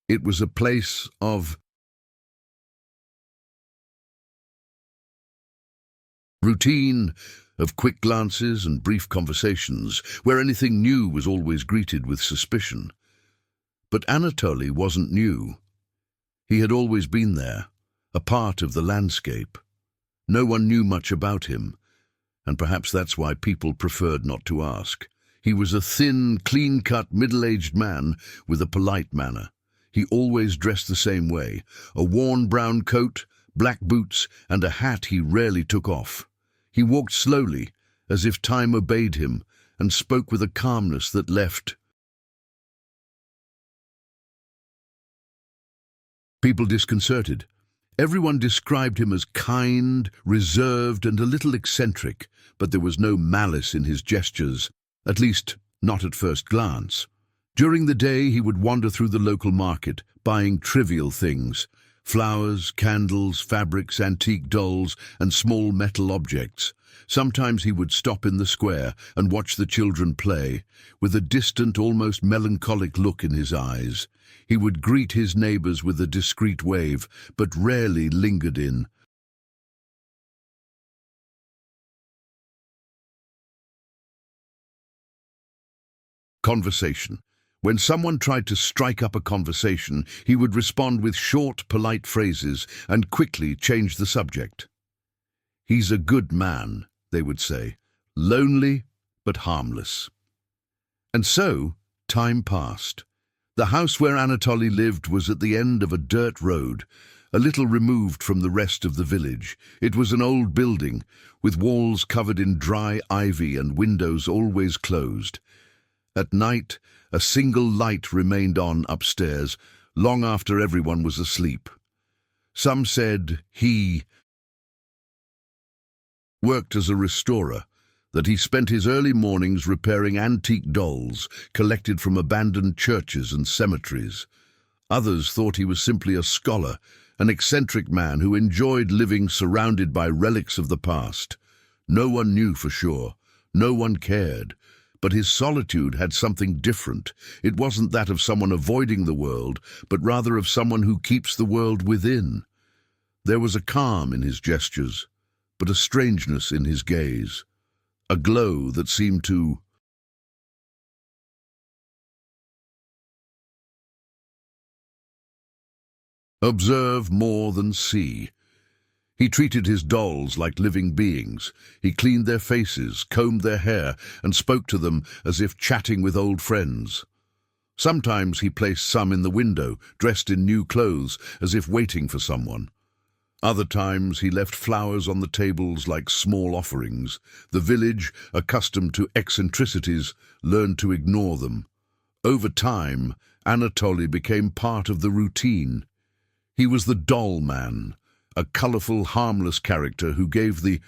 It was a place of routine, of quick glances and brief conversations, where anything new was always greeted with suspicion. But Anatoly wasn't new. He had always been there, a part of the landscape. No one knew much about him, and perhaps that's why people preferred not to ask. He was a thin, clean-cut, middle-aged man with a polite manner. He always dressed the same way, a worn brown coat, black boots, and a hat he rarely took off. He walked slowly, as if time obeyed him, and spoke with a calmness that left people disconcerted. Everyone described him as kind, reserved, and a little eccentric, but there was no malice in his gestures, at least not at first glance. During the day he would wander through the local market, buying trivial things: flowers, candles, fabrics, antique dolls, and small metal objects. Sometimes he would stop in the square and watch the children play, with a distant, almost melancholic look in his eyes. He would greet his neighbors with a discreet wave, but rarely lingered in conversation. When someone tried to strike up a conversation, he would respond with short, polite phrases and quickly change the subject. "He's a good man," they would say, "lonely but harmless." And so, time passed. The house where Anatoly lived was at the end of a dirt road, a little removed from the rest of the village. It was an old building, with walls covered in dry ivy and windows always closed. At night, a single light remained on upstairs, long after everyone was asleep. Some said he worked as a restorer, that he spent his early mornings repairing antique dolls collected from abandoned churches and cemeteries. Others thought he was simply a scholar, an eccentric man who enjoyed living surrounded by relics of the past. No one knew for sure. No one cared. But his solitude had something different. It wasn't that of someone avoiding the world, but rather of someone who keeps the world within. There was a calm in his gestures, but a strangeness in his gaze, a glow that seemed to observe more than see. He treated his dolls like living beings. He cleaned their faces, combed their hair, and spoke to them as if chatting with old friends. Sometimes he placed some in the window, dressed in new clothes, as if waiting for someone. Other times he left flowers on the tables like small offerings. The village, accustomed to eccentricities, learned to ignore them. Over time, Anatoly became part of the routine. He was the doll man, a colourful, harmless character who gave the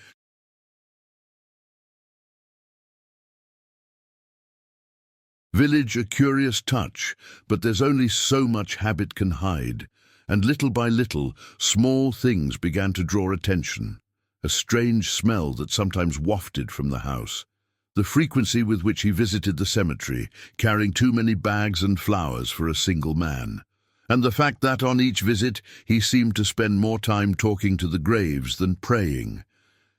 village a curious touch, but there's only so much habit can hide, and little by little, small things began to draw attention. A strange smell that sometimes wafted from the house, the frequency with which he visited the cemetery, carrying too many bags and flowers for a single man, and the fact that on each visit he seemed to spend more time talking to the graves than praying.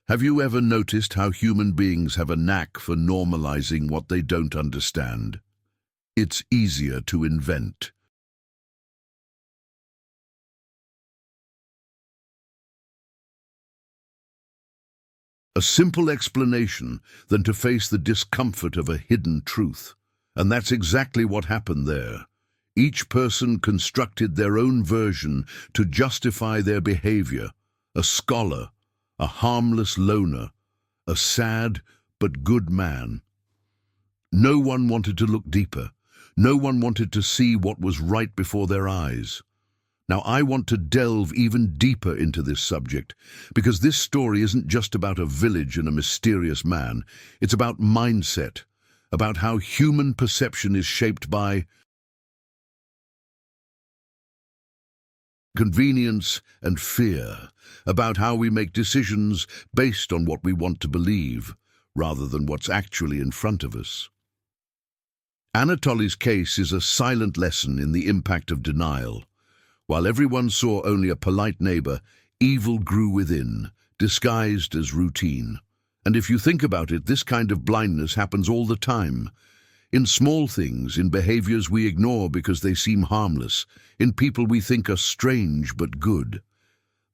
Have you ever noticed how human beings have a knack for normalizing what they don't understand? It's easier to invent a simple explanation than to face the discomfort of a hidden truth. And that's exactly what happened there. Each person constructed their own version to justify their behavior. A scholar, a harmless loner, a sad but good man. No one wanted to look deeper. No one wanted to see what was right before their eyes. Now, I want to delve even deeper into this subject, because this story isn't just about a village and a mysterious man. It's about mindset, about how human perception is shaped by convenience and fear, about how we make decisions based on what we want to believe, rather than what's actually in front of us. Anatoly's case is a silent lesson in the impact of denial. While everyone saw only a polite neighbor, evil grew within, disguised as routine. And if you think about it, this kind of blindness happens all the time. In small things, in behaviors we ignore because they seem harmless, in people we think are strange but good.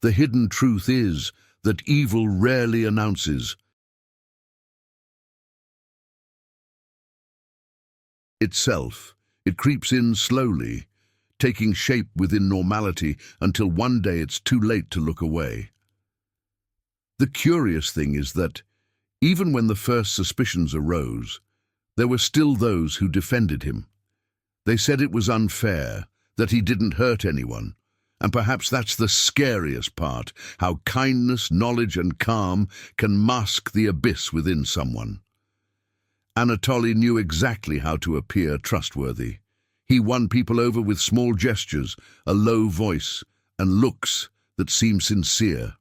The hidden truth is that evil rarely announces itself. It creeps in slowly, taking shape within normality until one day it's too late to look away. The curious thing is that, even when the first suspicions arose, there were still those who defended him. They said it was unfair, that he didn't hurt anyone. And perhaps that's the scariest part, how kindness, knowledge, and calm can mask the abyss within someone. Anatoly knew exactly how to appear trustworthy. He won people over with small gestures, a low voice, and looks that seemed sincere.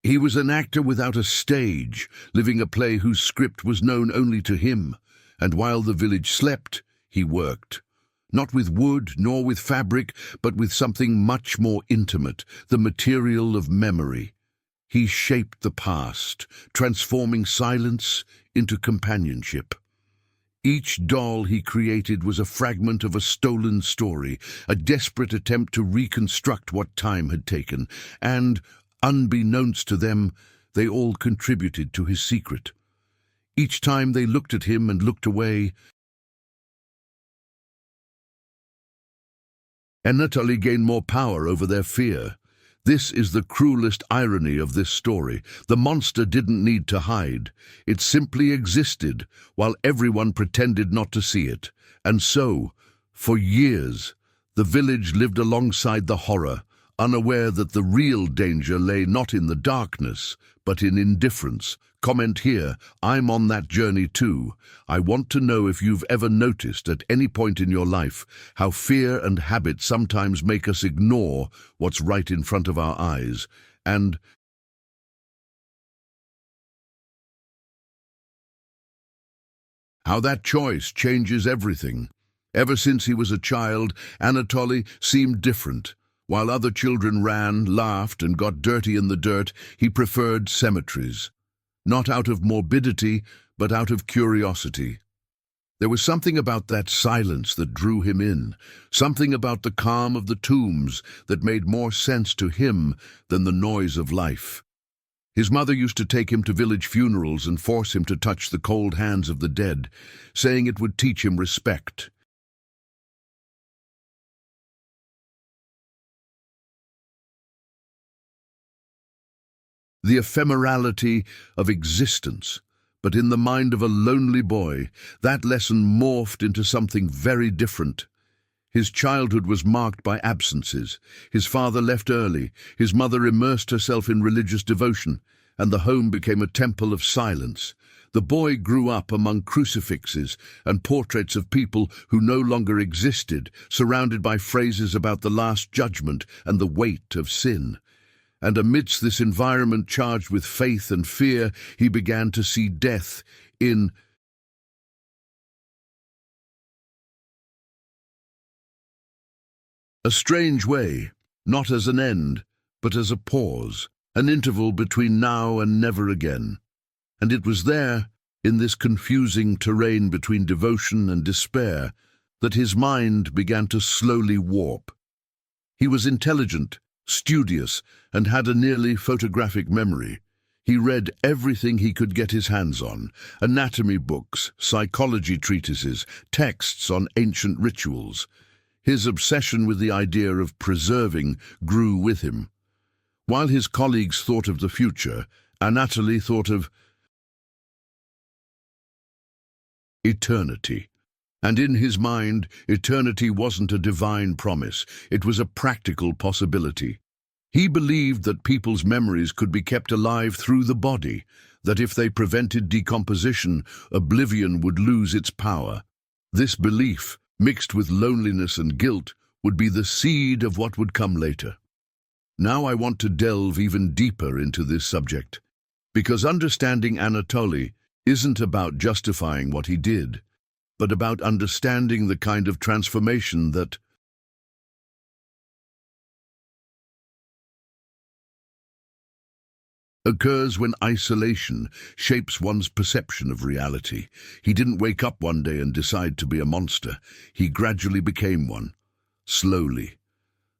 He was an actor without a stage, living a play whose script was known only to him, and while the village slept, he worked. Not with wood nor with fabric, but with something much more intimate, the material of memory. He shaped the past, transforming silence into companionship. Each doll he created was a fragment of a stolen story, a desperate attempt to reconstruct what time had taken, and, unbeknownst to them, they all contributed to his secret. Each time they looked at him and looked away, Anatoly gained more power over their fear. This is the cruelest irony of this story. The monster didn't need to hide. It simply existed, while everyone pretended not to see it. And so, for years, the village lived alongside the horror, unaware that the real danger lay not in the darkness, but in indifference. Comment here, I'm on that journey too. I want to know if you've ever noticed at any point in your life how fear and habit sometimes make us ignore what's right in front of our eyes, and how that choice changes everything. Ever since he was a child, Anatoly seemed different. While other children ran, laughed, and got dirty in the dirt, he preferred cemeteries. Not out of morbidity, but out of curiosity. There was something about that silence that drew him in, something about the calm of the tombs that made more sense to him than the noise of life. His mother used to take him to village funerals and force him to touch the cold hands of the dead, saying it would teach him respect. The ephemerality of existence. But in the mind of a lonely boy, that lesson morphed into something very different. His childhood was marked by absences. His father left early, his mother immersed herself in religious devotion, and the home became a temple of silence. The boy grew up among crucifixes and portraits of people who no longer existed, surrounded by phrases about the Last Judgment and the weight of sin. And amidst this environment charged with faith and fear, he began to see death in a strange way, not as an end, but as a pause, an interval between now and never again. And it was there, in this confusing terrain between devotion and despair, that his mind began to slowly warp. He was intelligent, studious, and had a nearly photographic memory. He read everything he could get his hands on: anatomy books, psychology treatises, texts on ancient rituals. His obsession with the idea of preserving grew with him. While his colleagues thought of the future, Anatoly thought of eternity. And in his mind, eternity wasn't a divine promise, it was a practical possibility. He believed that people's memories could be kept alive through the body, that if they prevented decomposition, oblivion would lose its power. This belief, mixed with loneliness and guilt, would be the seed of what would come later. Now I want to delve even deeper into this subject, because understanding Anatoly isn't about justifying what he did, but about understanding the kind of transformation that occurs when isolation shapes one's perception of reality. He didn't wake up one day and decide to be a monster. He gradually became one, slowly,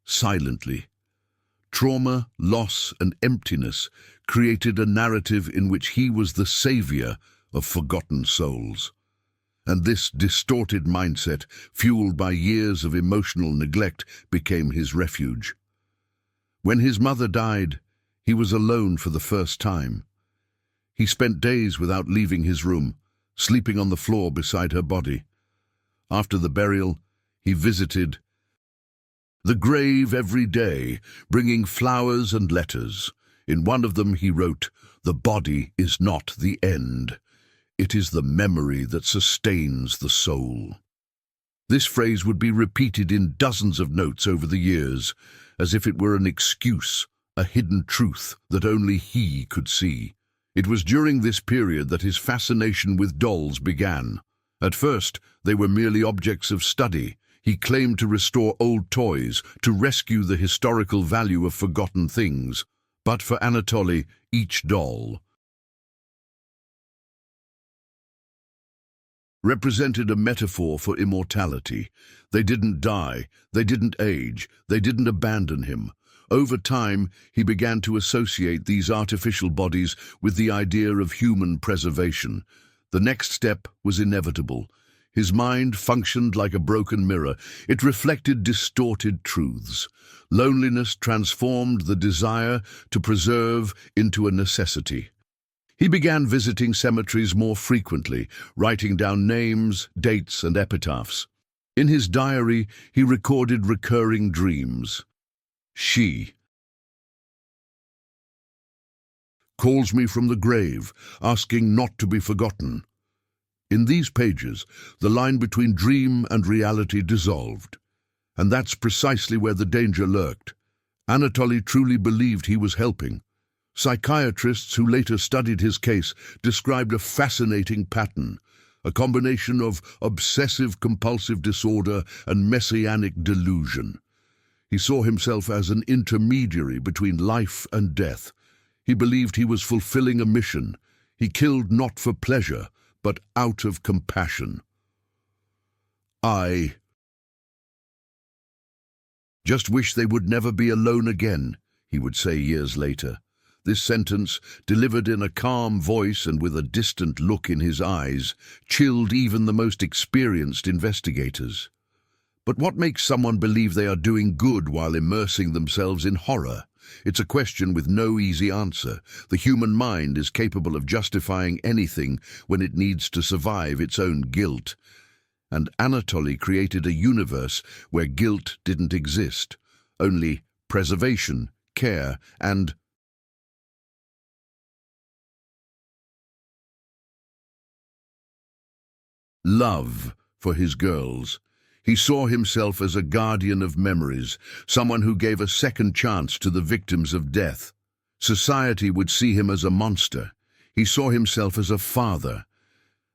silently. Trauma, loss, and emptiness created a narrative in which he was the savior of forgotten souls. And this distorted mindset, fueled by years of emotional neglect, became his refuge. When his mother died, he was alone for the first time. He spent days without leaving his room, sleeping on the floor beside her body. After the burial, he visited the grave every day, bringing flowers and letters. In one of them he wrote, "The body is not the end. It is the memory that sustains the soul." This phrase would be repeated in dozens of notes over the years, as if it were an excuse, a hidden truth that only he could see. It was during this period that his fascination with dolls began. At first, they were merely objects of study. He claimed to restore old toys, to rescue the historical value of forgotten things. But for Anatoly, each doll represented a metaphor for immortality. They didn't die, they didn't age, they didn't abandon him. Over time, he began to associate these artificial bodies with the idea of human preservation. The next step was inevitable. His mind functioned like a broken mirror. It reflected distorted truths. Loneliness transformed the desire to preserve into a necessity. He began visiting cemeteries more frequently, writing down names, dates, and epitaphs. In his diary, he recorded recurring dreams. She calls me from the grave, asking not to be forgotten. In these pages, the line between dream and reality dissolved. And that's precisely where the danger lurked. Anatoly truly believed he was helping. Psychiatrists who later studied his case described a fascinating pattern, a combination of obsessive-compulsive disorder and messianic delusion. He saw himself as an intermediary between life and death. He believed he was fulfilling a mission. He killed not for pleasure, but out of compassion. I just wish they would never be alone again, he would say years later. This sentence, delivered in a calm voice and with a distant look in his eyes, chilled even the most experienced investigators. But what makes someone believe they are doing good while immersing themselves in horror? It's a question with no easy answer. The human mind is capable of justifying anything when it needs to survive its own guilt. And Anatoly created a universe where guilt didn't exist, only preservation, care, and love for his girls. He saw himself as a guardian of memories, someone who gave a second chance to the victims of death. Society would see him as a monster. He saw himself as a father.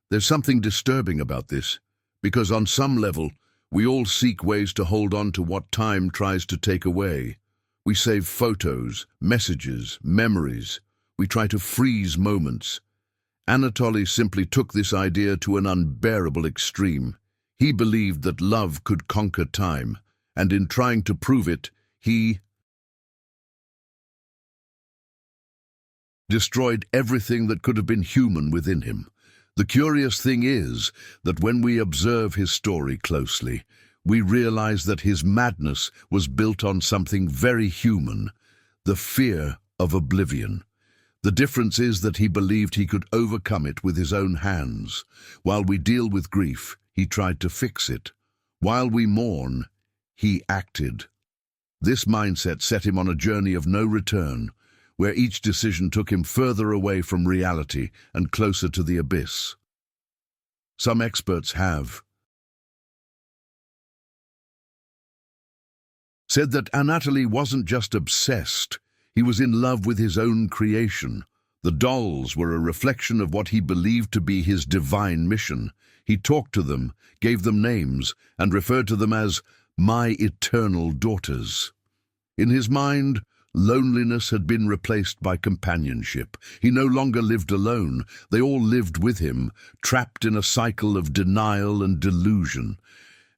There's something disturbing about this, because on some level, we all seek ways to hold on to what time tries to take away. We save photos, messages, memories. We try to freeze moments. Anatoly simply took this idea to an unbearable extreme. He believed that love could conquer time, and in trying to prove it, he destroyed everything that could have been human within him. The curious thing is that when we observe his story closely, we realize that his madness was built on something very human, the fear of oblivion. The difference is that he believed he could overcome it with his own hands. While we deal with grief, he tried to fix it. While we mourn, he acted. This mindset set him on a journey of no return, where each decision took him further away from reality and closer to the abyss. Some experts have said that Anatoly wasn't just obsessed, he was in love with his own creation. The dolls were a reflection of what he believed to be his divine mission. He talked to them, gave them names, and referred to them as my eternal daughters. In his mind, loneliness had been replaced by companionship. He no longer lived alone. They all lived with him, trapped in a cycle of denial and delusion.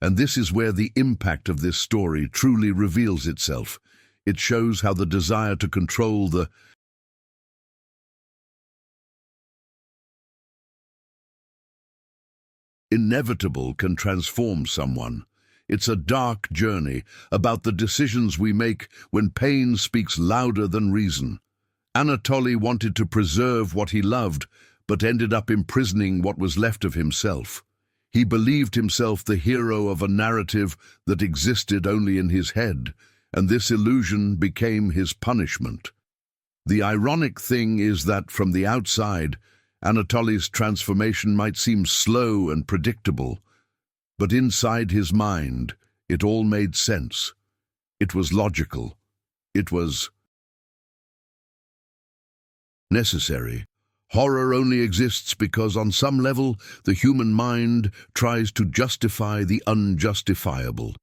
And this is where the impact of this story truly reveals itself. It shows how the desire to control the inevitable can transform someone. It's a dark journey about the decisions we make when pain speaks louder than reason. Anatoly wanted to preserve what he loved, but ended up imprisoning what was left of himself. He believed himself the hero of a narrative that existed only in his head, and this illusion became his punishment. The ironic thing is that from the outside, Anatoly's transformation might seem slow and predictable, but inside his mind, it all made sense. It was logical. It was necessary. Horror only exists because on some level, the human mind tries to justify the unjustifiable.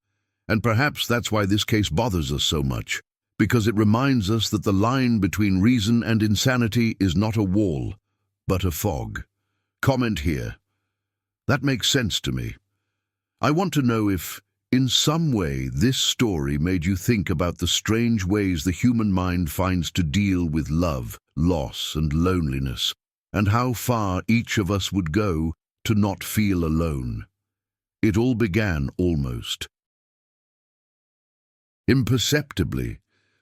And perhaps that's why this case bothers us so much, because it reminds us that the line between reason and insanity is not a wall, but a fog. Comment here. That makes sense to me. I want to know if, in some way, this story made you think about the strange ways the human mind finds to deal with love, loss, and loneliness, and how far each of us would go to not feel alone. It all began almost imperceptibly.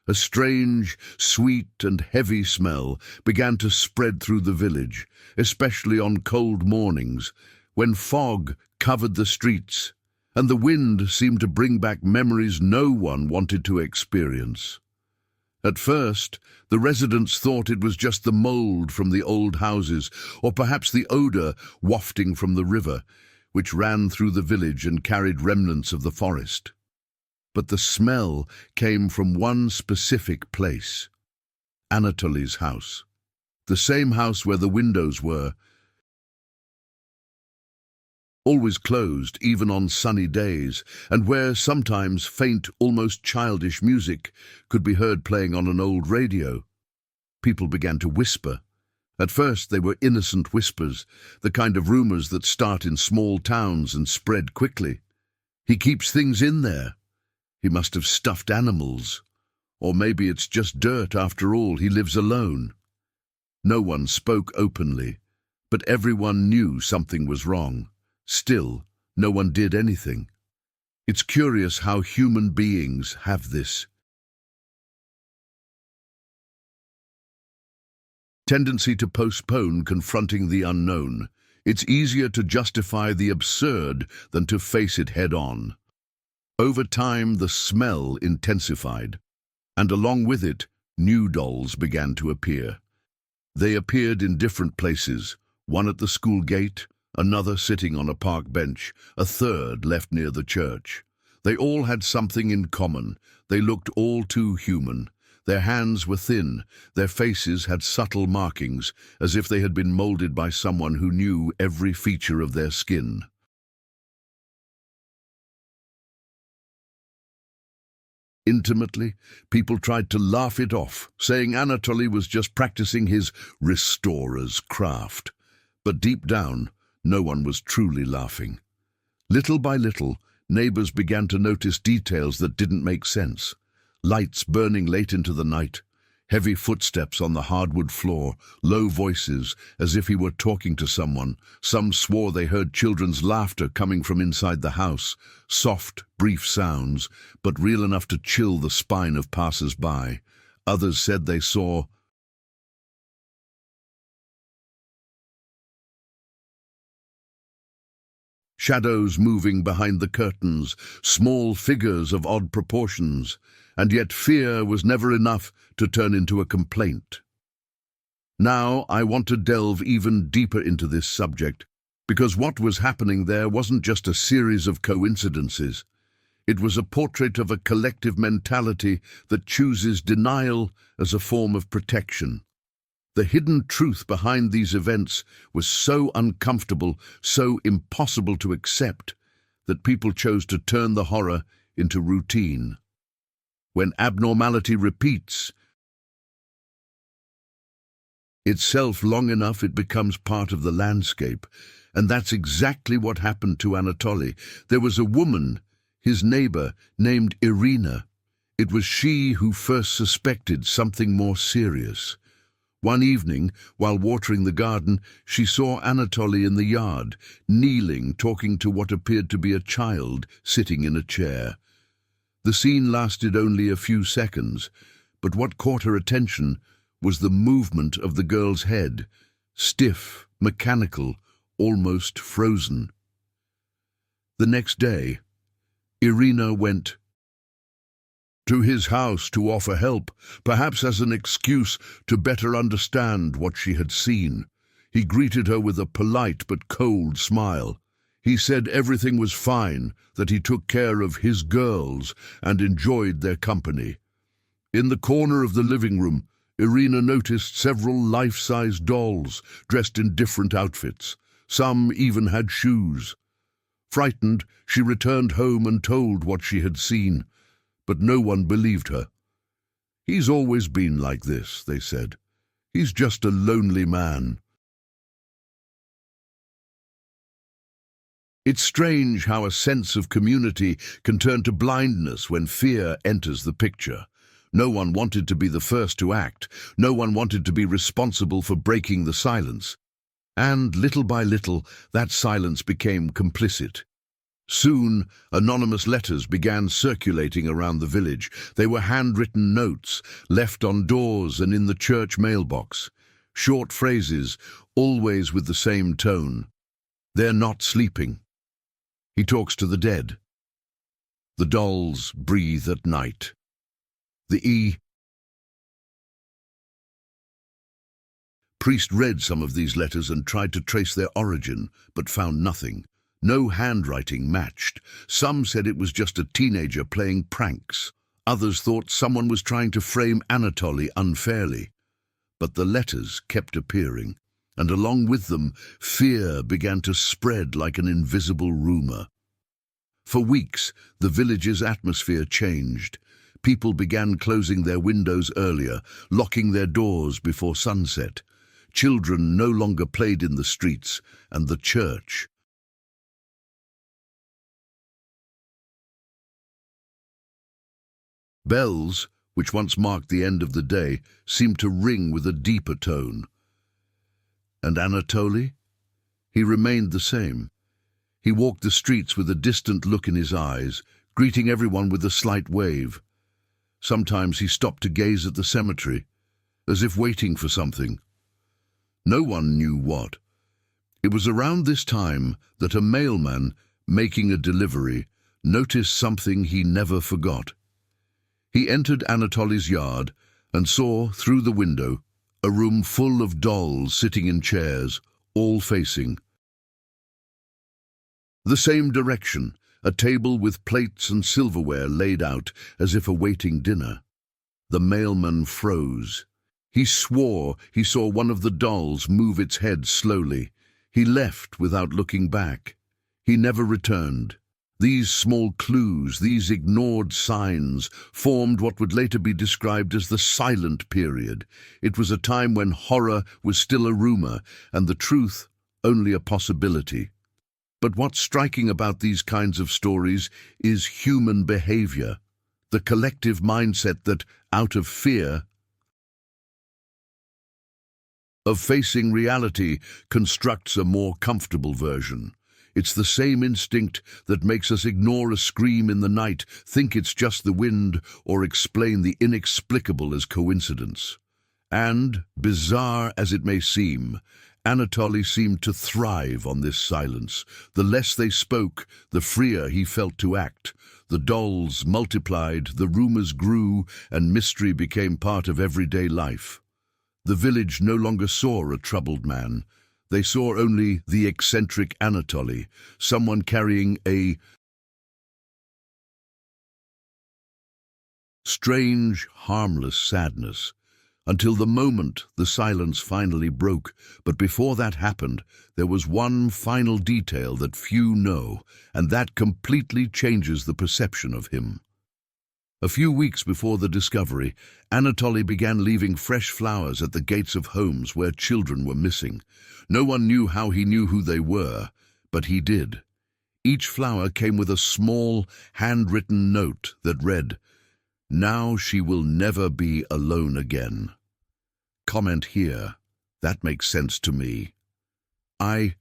A strange, sweet and heavy smell began to spread through the village, especially on cold mornings, when fog covered the streets, and the wind seemed to bring back memories no one wanted to experience. At first, the residents thought it was just the mold from the old houses, or perhaps the odor wafting from the river, which ran through the village and carried remnants of the forest. But the smell came from one specific place, Anatoly's house. The same house where the windows were always closed, even on sunny days, and where sometimes faint, almost childish music could be heard playing on an old radio. People began to whisper. At first they were innocent whispers, the kind of rumors that start in small towns and spread quickly. He keeps things in there. He must have stuffed animals. Or maybe it's just dirt after all, he lives alone. No one spoke openly, but everyone knew something was wrong. Still, no one did anything. It's curious how human beings have this tendency to postpone confronting the unknown. It's easier to justify the absurd than to face it head-on. Over time, the smell intensified, and along with it, new dolls began to appear. They appeared in different places, one at the school gate, another sitting on a park bench, a third left near the church. They all had something in common. They looked all too human. Their hands were thin, their faces had subtle markings, as if they had been molded by someone who knew every feature of their skin. Intimately, people tried to laugh it off, saying Anatoly was just practicing his restorer's craft. But deep down, no one was truly laughing. Little by little, neighbors began to notice details that didn't make sense. Lights burning late into the night, Heavy footsteps on the hardwood floor, low voices, as if he were talking to someone. Some swore they heard children's laughter coming from inside the house, soft, brief sounds, but real enough to chill the spine of passers-by. Others said they saw shadows moving behind the curtains, small figures of odd proportions, and yet fear was never enough to turn into a complaint. Now I want to delve even deeper into this subject, because what was happening there wasn't just a series of coincidences. It was a portrait of a collective mentality that chooses denial as a form of protection. The hidden truth behind these events was so uncomfortable, so impossible to accept, that people chose to turn the horror into routine. When abnormality repeats itself long enough, it becomes part of the landscape. And that's exactly what happened to Anatoly. There was a woman, his neighbor, named Irina. It was she who first suspected something more serious. One evening, while watering the garden, she saw Anatoly in the yard, kneeling, talking to what appeared to be a child sitting in a chair. The scene lasted only a few seconds, but what caught her attention was the movement of the girl's head, stiff, mechanical, almost frozen. The next day, Irina went to his house to offer help, perhaps as an excuse to better understand what she had seen. He greeted her with a polite but cold smile. He said everything was fine, that he took care of his girls and enjoyed their company. In the corner of the living room, Irina noticed several life-size dolls dressed in different outfits. Some even had shoes. Frightened, she returned home and told what she had seen, but no one believed her. "He's always been like this," they said. "He's just a lonely man." It's strange how a sense of community can turn to blindness when fear enters the picture. No one wanted to be the first to act. No one wanted to be responsible for breaking the silence. And little by little, that silence became complicit. Soon, anonymous letters began circulating around the village. They were handwritten notes, left on doors and in the church mailbox. Short phrases, always with the same tone. "They're not sleeping. He talks to the dead. The dolls breathe at night. The priest read some of these letters and tried to trace their origin, but found nothing. No handwriting matched. Some said it was just a teenager playing pranks. Others thought someone was trying to frame Anatoly unfairly. But the letters kept appearing, and along with them, fear began to spread like an invisible rumor. For weeks, the village's atmosphere changed. People began closing their windows earlier, locking their doors before sunset. Children no longer played in the streets, and the church bells, which once marked the end of the day, seemed to ring with a deeper tone. And Anatoly? He remained the same. He walked the streets with a distant look in his eyes, greeting everyone with a slight wave. Sometimes he stopped to gaze at the cemetery, as if waiting for something. No one knew what. It was around this time that a mailman, making a delivery, noticed something he never forgot. He entered Anatoly's yard and saw, through the window, a room full of dolls sitting in chairs, all facing the same direction, a table with plates and silverware laid out as if awaiting dinner. The mailman froze. He swore he saw one of the dolls move its head slowly. He left without looking back. He never returned. These small clues, these ignored signs, formed what would later be described as the silent period. It was a time when horror was still a rumor and the truth only a possibility. But what's striking about these kinds of stories is human behavior, the collective mindset that, out of fear, of facing reality constructs a more comfortable version. It's the same instinct that makes us ignore a scream in the night, think it's just the wind, or explain the inexplicable as coincidence. And, bizarre as it may seem, Anatoly seemed to thrive on this silence. The less they spoke, the freer he felt to act. The dolls multiplied, the rumors grew, and mystery became part of everyday life. The village no longer saw a troubled man. They saw only the eccentric Anatoly, someone carrying a strange, harmless sadness. Until the moment the silence finally broke. But before that happened, there was one final detail that few know, and that completely changes the perception of him. A few weeks before the discovery, Anatoly began leaving fresh flowers at the gates of homes where children were missing. No one knew how he knew who they were, but he did. Each flower came with a small, handwritten note that read, "Now she will never be alone again." Comment here. That makes sense to me. I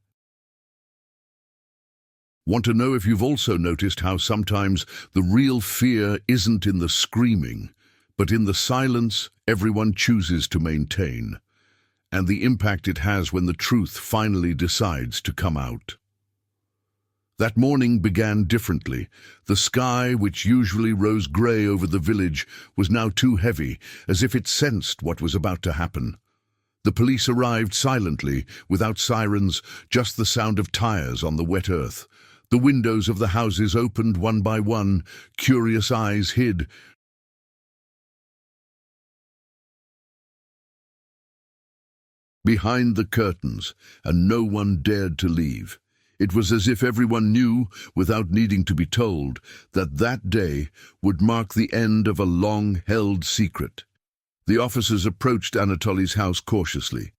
want to know if you've also noticed how sometimes the real fear isn't in the screaming, but in the silence everyone chooses to maintain, and the impact it has when the truth finally decides to come out. That morning began differently. The sky, which usually rose grey over the village, was now too heavy, as if it sensed what was about to happen. The police arrived silently, without sirens, just the sound of tires on the wet earth. The windows of the houses opened one by one, curious eyes hid behind the curtains, and no one dared to leave. It was as if everyone knew, without needing to be told, that that day would mark the end of a long-held secret. The officers approached Anatoly's house cautiously.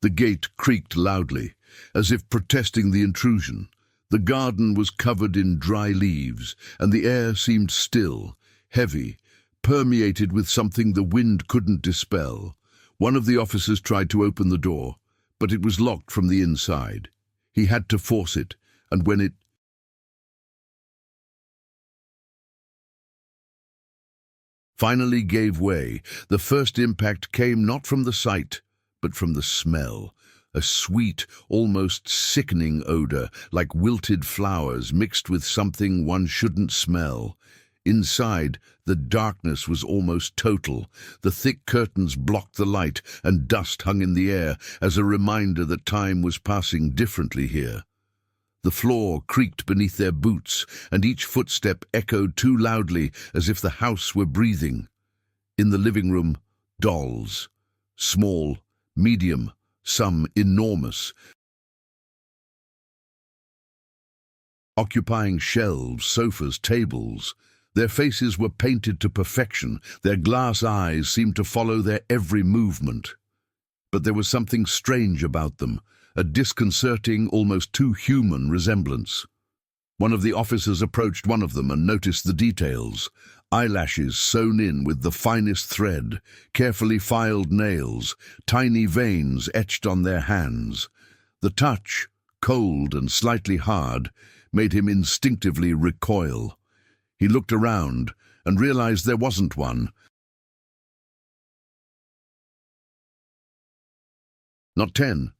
The gate creaked loudly, as if protesting the intrusion. The garden was covered in dry leaves, and the air seemed still, heavy, permeated with something the wind couldn't dispel. One of the officers tried to open the door, but it was locked from the inside. He had to force it, and when it finally gave way, the first impact came not from the sight, but from the smell. A sweet, almost sickening odor, like wilted flowers mixed with something one shouldn't smell. Inside, the darkness was almost total. The thick curtains blocked the light, and dust hung in the air as a reminder that time was passing differently here. The floor creaked beneath their boots, and each footstep echoed too loudly as if the house were breathing. In the living room, dolls. Small, medium, some enormous, occupying shelves, sofas, tables. Their faces were painted to perfection. Their glass eyes seemed to follow their every movement. But there was something strange about them, a disconcerting, almost too human resemblance. One of the officers approached one of them and noticed the details. Eyelashes sewn in with the finest thread, carefully filed nails, tiny veins etched on their hands. The touch, cold and slightly hard, made him instinctively recoil. He looked around and realized there wasn't one. Not 10,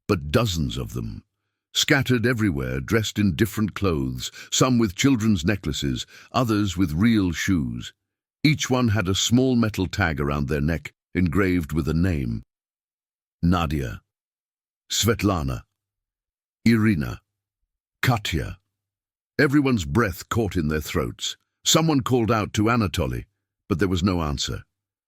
but dozens of them. Scattered everywhere, dressed in different clothes, some with children's necklaces, others with real shoes. Each one had a small metal tag around their neck, engraved with a name. Nadia, Svetlana, Irina, Katya. Everyone's breath caught in their throats. Someone called out to Anatoly, but there was no answer.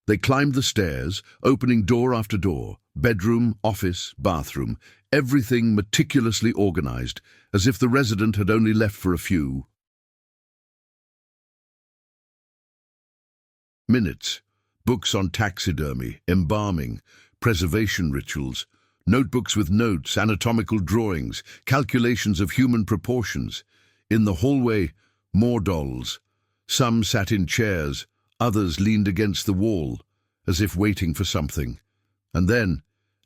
They climbed the stairs, opening door after door, bedroom, office, bathroom, everything meticulously organized, as if the resident had only left for a few minutes. Books on taxidermy, embalming, preservation rituals, notebooks with notes, anatomical drawings, calculations of human proportions. In the hallway, more dolls. Some sat in chairs, others leaned against the wall, as if waiting for something. And then,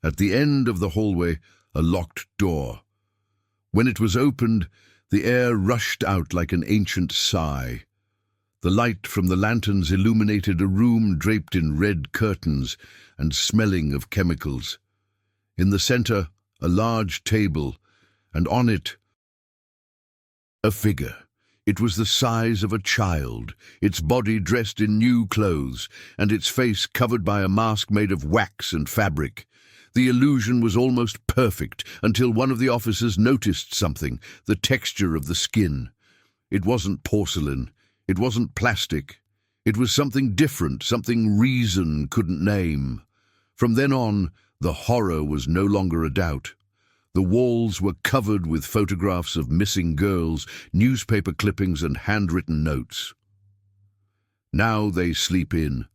At the end of the hallway, a locked door. When it was opened, the air rushed out like an ancient sigh. The light from the lanterns illuminated a room draped in red curtains and smelling of chemicals. In the center, a large table, and on it, a figure. It was the size of a child, its body dressed in new clothes, and its face covered by a mask made of wax and fabric. The illusion was almost perfect until one of the officers noticed something, the texture of the skin. It wasn't porcelain. It wasn't plastic. It was something different, something reason couldn't name. From then on, the horror was no longer a doubt. The walls were covered with photographs of missing girls, newspaper clippings, and handwritten notes. Now they sleep in.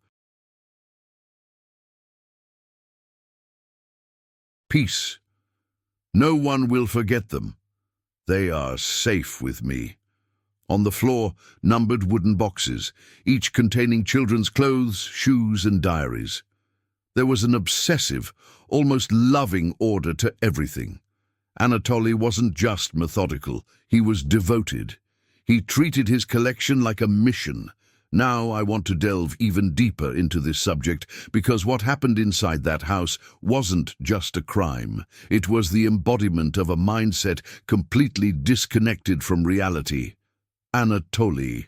Peace. No one will forget them. They are safe with me. On the floor, numbered wooden boxes, each containing children's clothes, shoes, and diaries. There was an obsessive, almost loving order to everything. Anatoly wasn't just methodical, he was devoted. He treated his collection like a mission. Now I want to delve even deeper into this subject because what happened inside that house wasn't just a crime. It was the embodiment of a mindset completely disconnected from reality. Anatoly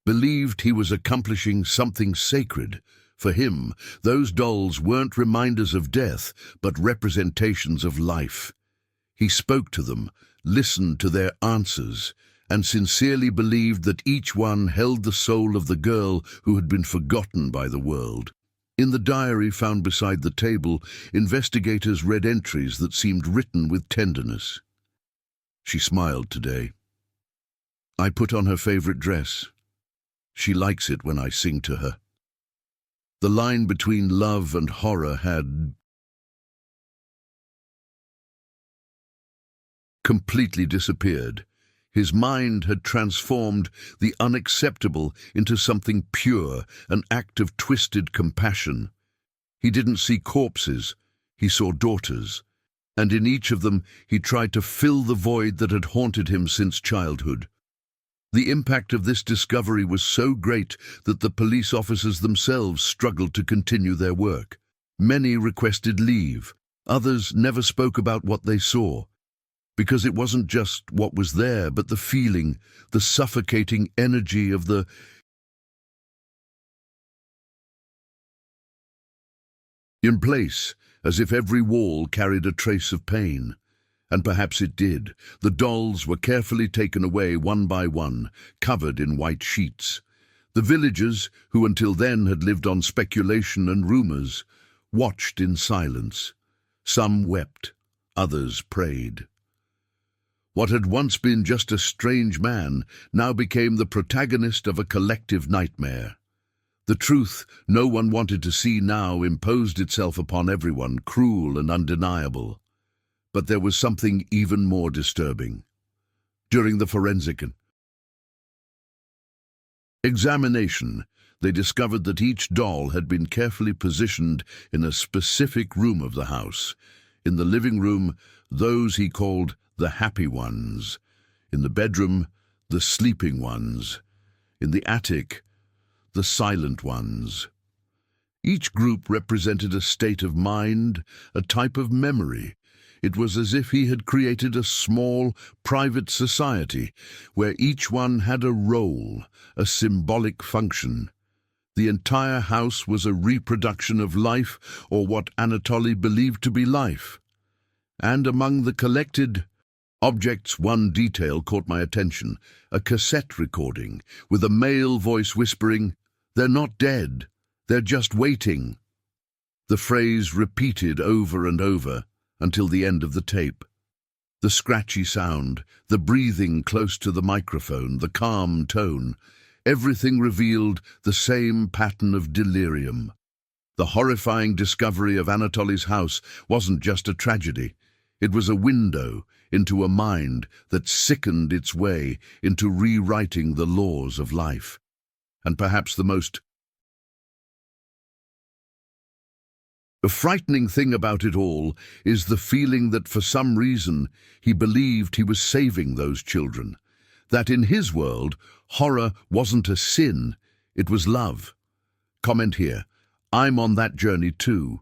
believed he was accomplishing something sacred. For him, those dolls weren't reminders of death, but representations of life. He spoke to them, listened to their answers, and sincerely believed that each one held the soul of the girl who had been forgotten by the world. In the diary found beside the table, investigators read entries that seemed written with tenderness. She smiled today. I put on her favorite dress. She likes it when I sing to her. The line between love and horror had completely disappeared. His mind had transformed the unacceptable into something pure, an act of twisted compassion. He didn't see corpses, he saw daughters, and in each of them he tried to fill the void that had haunted him since childhood. The impact of this discovery was so great that the police officers themselves struggled to continue their work. Many requested leave, others never spoke about what they saw. Because it wasn't just what was there, but the feeling, the suffocating energy of the in place, as if every wall carried a trace of pain. And perhaps it did. The dolls were carefully taken away one by one, covered in white sheets. The villagers, who until then had lived on speculation and rumors, watched in silence. Some wept, others prayed. What had once been just a strange man now became the protagonist of a collective nightmare. The truth no one wanted to see now imposed itself upon everyone, cruel and undeniable. But there was something even more disturbing. During the forensic examination, they discovered that each doll had been carefully positioned in a specific room of the house. In the living room, those he called the happy ones. In the bedroom, the sleeping ones. In the attic, the silent ones. Each group represented a state of mind, a type of memory. It was as if he had created a small, private society where each one had a role, a symbolic function. The entire house was a reproduction of life, or what Anatoly believed to be life. And among the collected objects, one detail caught my attention, a cassette recording with a male voice whispering, "They're not dead, they're just waiting." The phrase repeated over and over until the end of the tape. The scratchy sound, the breathing close to the microphone, the calm tone, everything revealed the same pattern of delirium. The horrifying discovery of Anatoly's house wasn't just a tragedy. It was a window into a mind that sickened its way into rewriting the laws of life. And perhaps the most The frightening thing about it all is the feeling that for some reason he believed he was saving those children, that in his world, horror wasn't a sin, it was love. Comment here. I'm on that journey too.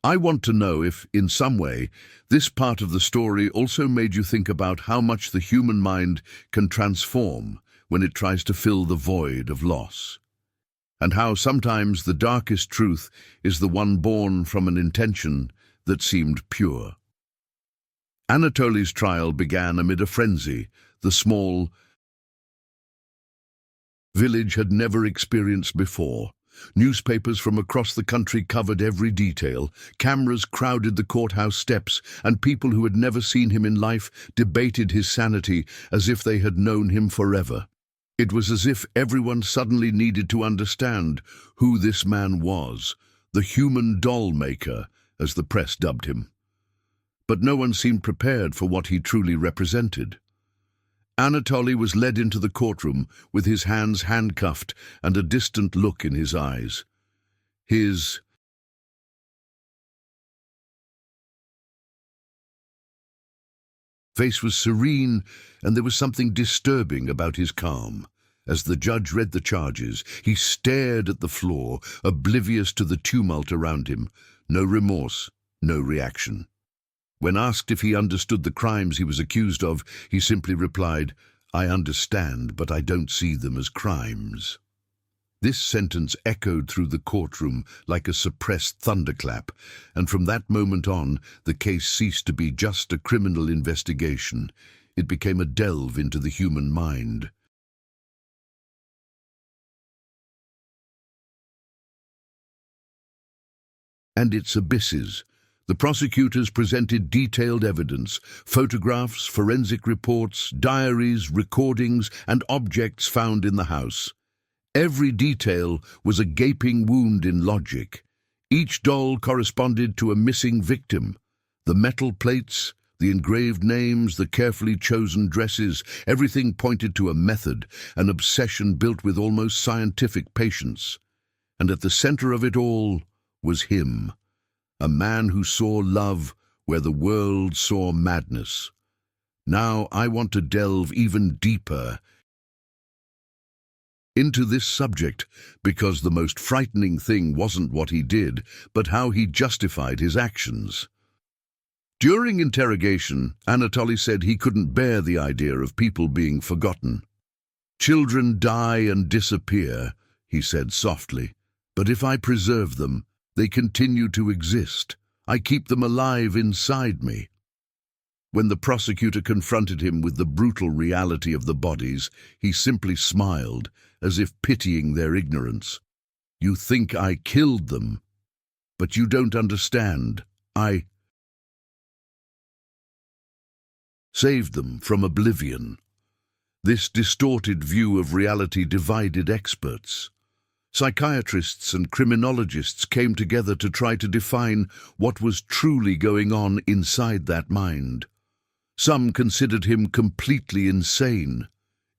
I want to know if, in some way, this part of the story also made you think about how much the human mind can transform when it tries to fill the void of loss, and how sometimes the darkest truth is the one born from an intention that seemed pure. Anatoly's trial began amid a frenzy the small village had never experienced before. Newspapers from across the country covered every detail, cameras crowded the courthouse steps, and people who had never seen him in life debated his sanity as if they had known him forever. It was as if everyone suddenly needed to understand who this man was, the human doll maker, as the press dubbed him. But no one seemed prepared for what he truly represented. Anatoly was led into the courtroom with his hands handcuffed and a distant look in his eyes. His face was serene, and there was something disturbing about his calm. As the judge read the charges, he stared at the floor, oblivious to the tumult around him. No remorse, no reaction. When asked if he understood the crimes he was accused of, he simply replied, "I understand, but I don't see them as crimes." This sentence echoed through the courtroom like a suppressed thunderclap, and from that moment on, the case ceased to be just a criminal investigation. It became a delve into the human mind. And its abysses. The prosecutors presented detailed evidence, photographs, forensic reports, diaries, recordings, and objects found in the house. Every detail was a gaping wound in logic. Each doll corresponded to a missing victim. The metal plates, the engraved names, the carefully chosen dresses, everything pointed to a method, an obsession built with almost scientific patience. And at the center of it all was him. A man who saw love where the world saw madness. Now I want to delve even deeper into this subject, because the most frightening thing wasn't what he did, but how he justified his actions. During interrogation, Anatoly said he couldn't bear the idea of people being forgotten. "Children die and disappear," he said softly, "but if I preserve them, they continue to exist. I keep them alive inside me." When the prosecutor confronted him with the brutal reality of the bodies, he simply smiled, as if pitying their ignorance. "You think I killed them, but you don't understand. I saved them from oblivion." This distorted view of reality divided experts. Psychiatrists and criminologists came together to try to define what was truly going on inside that mind. Some considered him completely insane,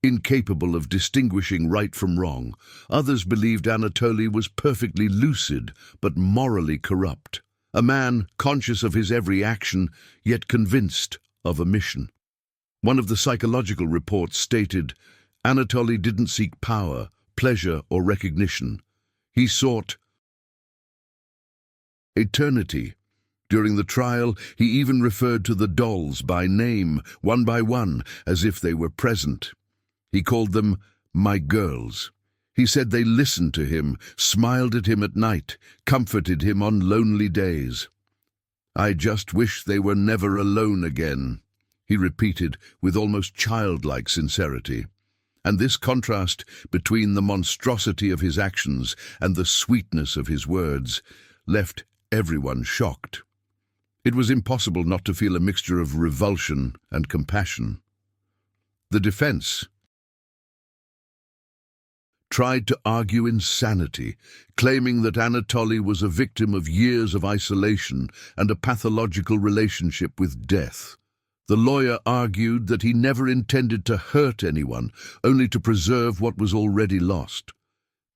incapable of distinguishing right from wrong. Others believed Anatoly was perfectly lucid, but morally corrupt. A man conscious of his every action, yet convinced of a mission. One of the psychological reports stated, Anatoly didn't seek power, pleasure, or recognition. He sought eternity. During the trial, he even referred to the dolls by name, one by one, as if they were present. He called them "my girls." He said they listened to him, smiled at him at night, comforted him on lonely days. "I just wish they were never alone again," he repeated with almost childlike sincerity. And this contrast between the monstrosity of his actions and the sweetness of his words left everyone shocked. It was impossible not to feel a mixture of revulsion and compassion. The defense tried to argue insanity, claiming that Anatoly was a victim of years of isolation and a pathological relationship with death. The lawyer argued that he never intended to hurt anyone, only to preserve what was already lost.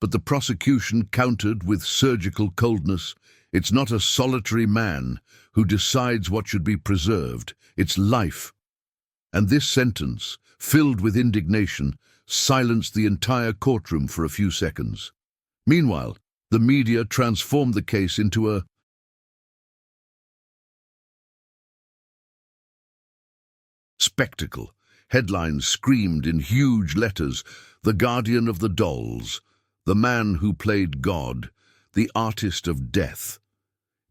But the prosecution countered with surgical coldness. It's not a solitary man who decides what should be preserved. It's life. And this sentence, filled with indignation, silenced the entire courtroom for a few seconds. Meanwhile, the media transformed the case into a spectacle. Headlines screamed in huge letters, "The Guardian of the Dolls," "The Man Who Played God," "The Artist of Death."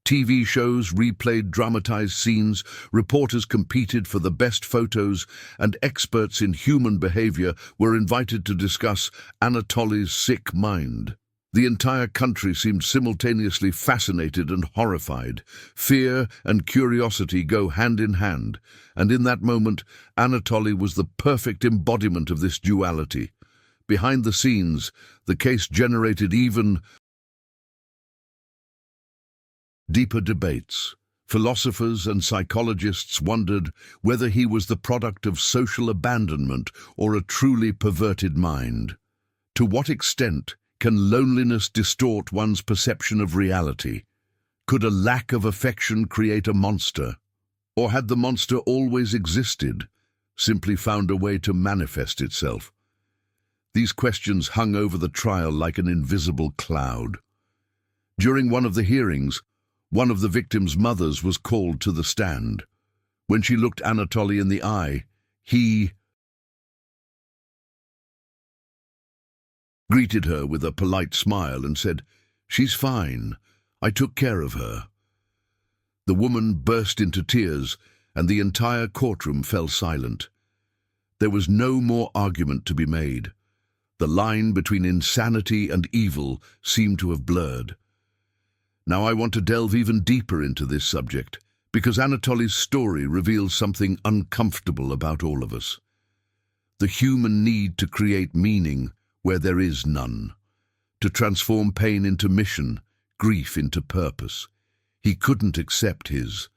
TV shows replayed dramatized scenes, reporters competed for the best photos, and experts in human behavior were invited to discuss Anatoly's sick mind. The entire country seemed simultaneously fascinated and horrified. Fear and curiosity go hand in hand, and in that moment, Anatoly was the perfect embodiment of this duality. Behind the scenes, the case generated even deeper debates. Philosophers and psychologists wondered whether he was the product of social abandonment or a truly perverted mind. To what extent can loneliness distort one's perception of reality? Could a lack of affection create a monster? Or had the monster always existed, simply found a way to manifest itself? These questions hung over the trial like an invisible cloud. During one of the hearings, one of the victim's mothers was called to the stand. When she looked Anatoly in the eye, he greeted her with a polite smile and said, "She's fine. I took care of her." The woman burst into tears, and the entire courtroom fell silent. There was no more argument to be made. The line between insanity and evil seemed to have blurred. Now I want to delve even deeper into this subject, because Anatoly's story reveals something uncomfortable about all of us. The human need to create meaning where there is none, to transform pain into mission, grief into purpose. He couldn't accept his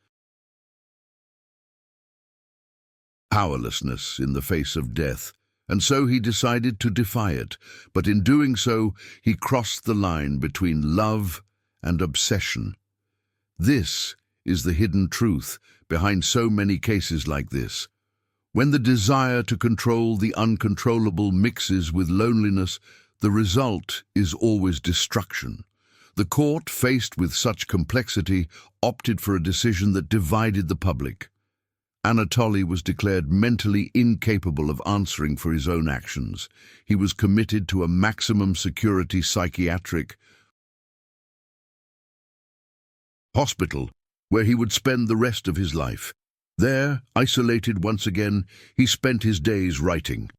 powerlessness in the face of death, and so he decided to defy it. But in doing so, he crossed the line between love and obsession. This is the hidden truth behind so many cases like this. When the desire to control the uncontrollable mixes with loneliness, the result is always destruction. The court, faced with such complexity, opted for a decision that divided the public. Anatoly was declared mentally incapable of answering for his own actions. He was committed to a maximum security psychiatric hospital, where he would spend the rest of his life. There, isolated once again, he spent his days writing.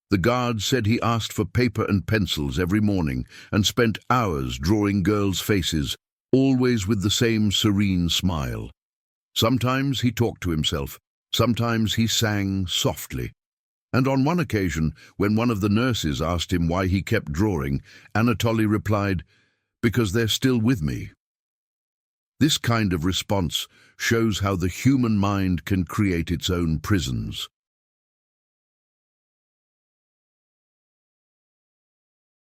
The guards said he asked for paper and pencils every morning and spent hours drawing girls' faces, always with the same serene smile. Sometimes he talked to himself, sometimes he sang softly. And on one occasion, when one of the nurses asked him why he kept drawing, Anatoly replied, "Because they're still with me." This kind of response shows how the human mind can create its own prisons.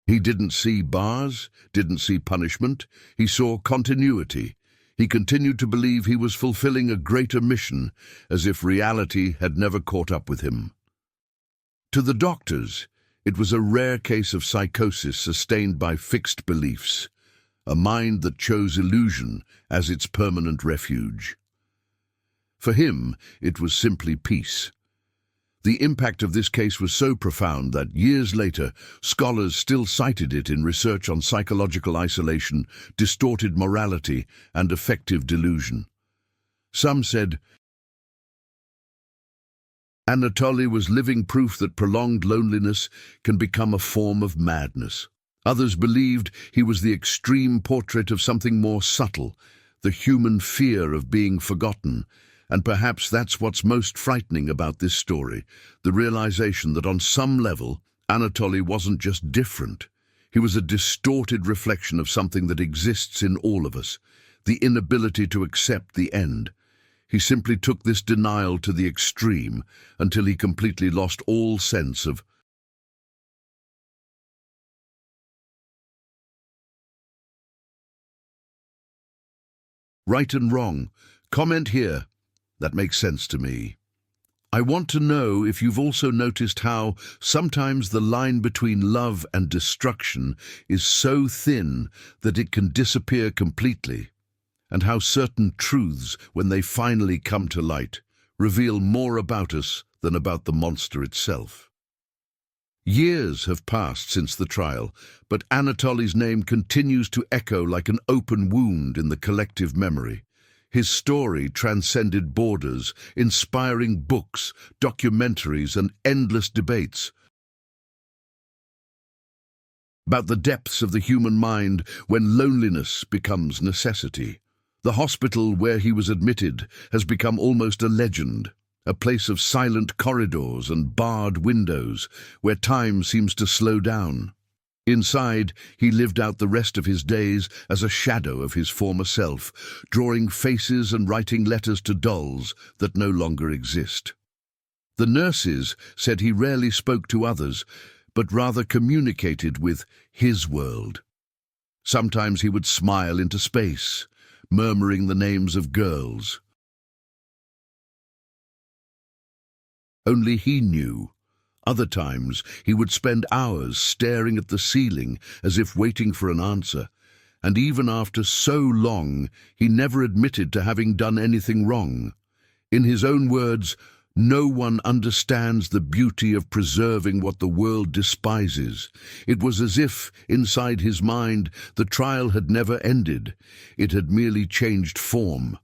He didn't see bars, didn't see punishment. He saw continuity. He continued to believe he was fulfilling a greater mission, as if reality had never caught up with him. To the doctors, it was a rare case of psychosis sustained by fixed beliefs, a mind that chose illusion as its permanent refuge. For him, it was simply peace. The impact of this case was so profound that years later, scholars still cited it in research on psychological isolation, distorted morality, and affective delusion. Some said Anatoly was living proof that prolonged loneliness can become a form of madness. Others believed he was the extreme portrait of something more subtle, the human fear of being forgotten. And perhaps that's what's most frightening about this story, the realization that on some level, Anatoly wasn't just different. He was a distorted reflection of something that exists in all of us, the inability to accept the end. He simply took this denial to the extreme until he completely lost all sense of right and wrong. Comment here. That makes sense to me. I want to know if you've also noticed how sometimes the line between love and destruction is so thin that it can disappear completely, and how certain truths, when they finally come to light, reveal more about us than about the monster itself. Years have passed since the trial, but Anatoly's name continues to echo like an open wound in the collective memory. His story transcended borders, inspiring books, documentaries, and endless debates about the depths of the human mind when loneliness becomes necessity. The hospital where he was admitted has become almost a legend, a place of silent corridors and barred windows where time seems to slow down. Inside, he lived out the rest of his days as a shadow of his former self, drawing faces and writing letters to dolls that no longer exist. The nurses said he rarely spoke to others, but rather communicated with his world. Sometimes he would smile into space, murmuring the names of girls only he knew. Other times, he would spend hours staring at the ceiling as if waiting for an answer, and even after so long, he never admitted to having done anything wrong. In his own words, no one understands the beauty of preserving what the world despises. It was as if, inside his mind, the trial had never ended. It had merely changed form.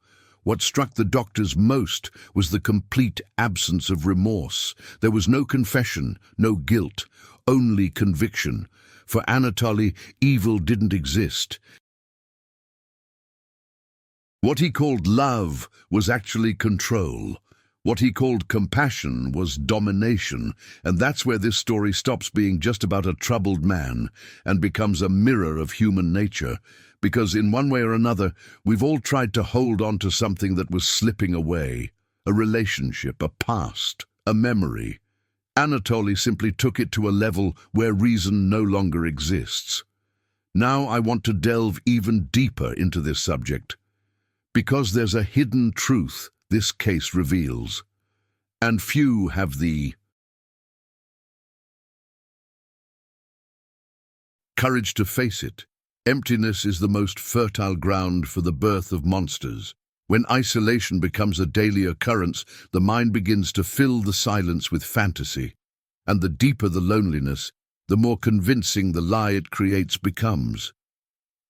What struck the doctors most was the complete absence of remorse. There was no confession, no guilt, only conviction. For Anatoly, evil didn't exist. What he called love was actually control. What he called compassion was domination, and that's where this story stops being just about a troubled man and becomes a mirror of human nature. Because in one way or another, we've all tried to hold on to something that was slipping away, a relationship, a past, a memory. Anatoly simply took it to a level where reason no longer exists. Now I want to delve even deeper into this subject, because there's a hidden truth this case reveals, and few have the courage to face it. Emptiness is the most fertile ground for the birth of monsters. When isolation becomes a daily occurrence, the mind begins to fill the silence with fantasy, and the deeper the loneliness, the more convincing the lie it creates becomes.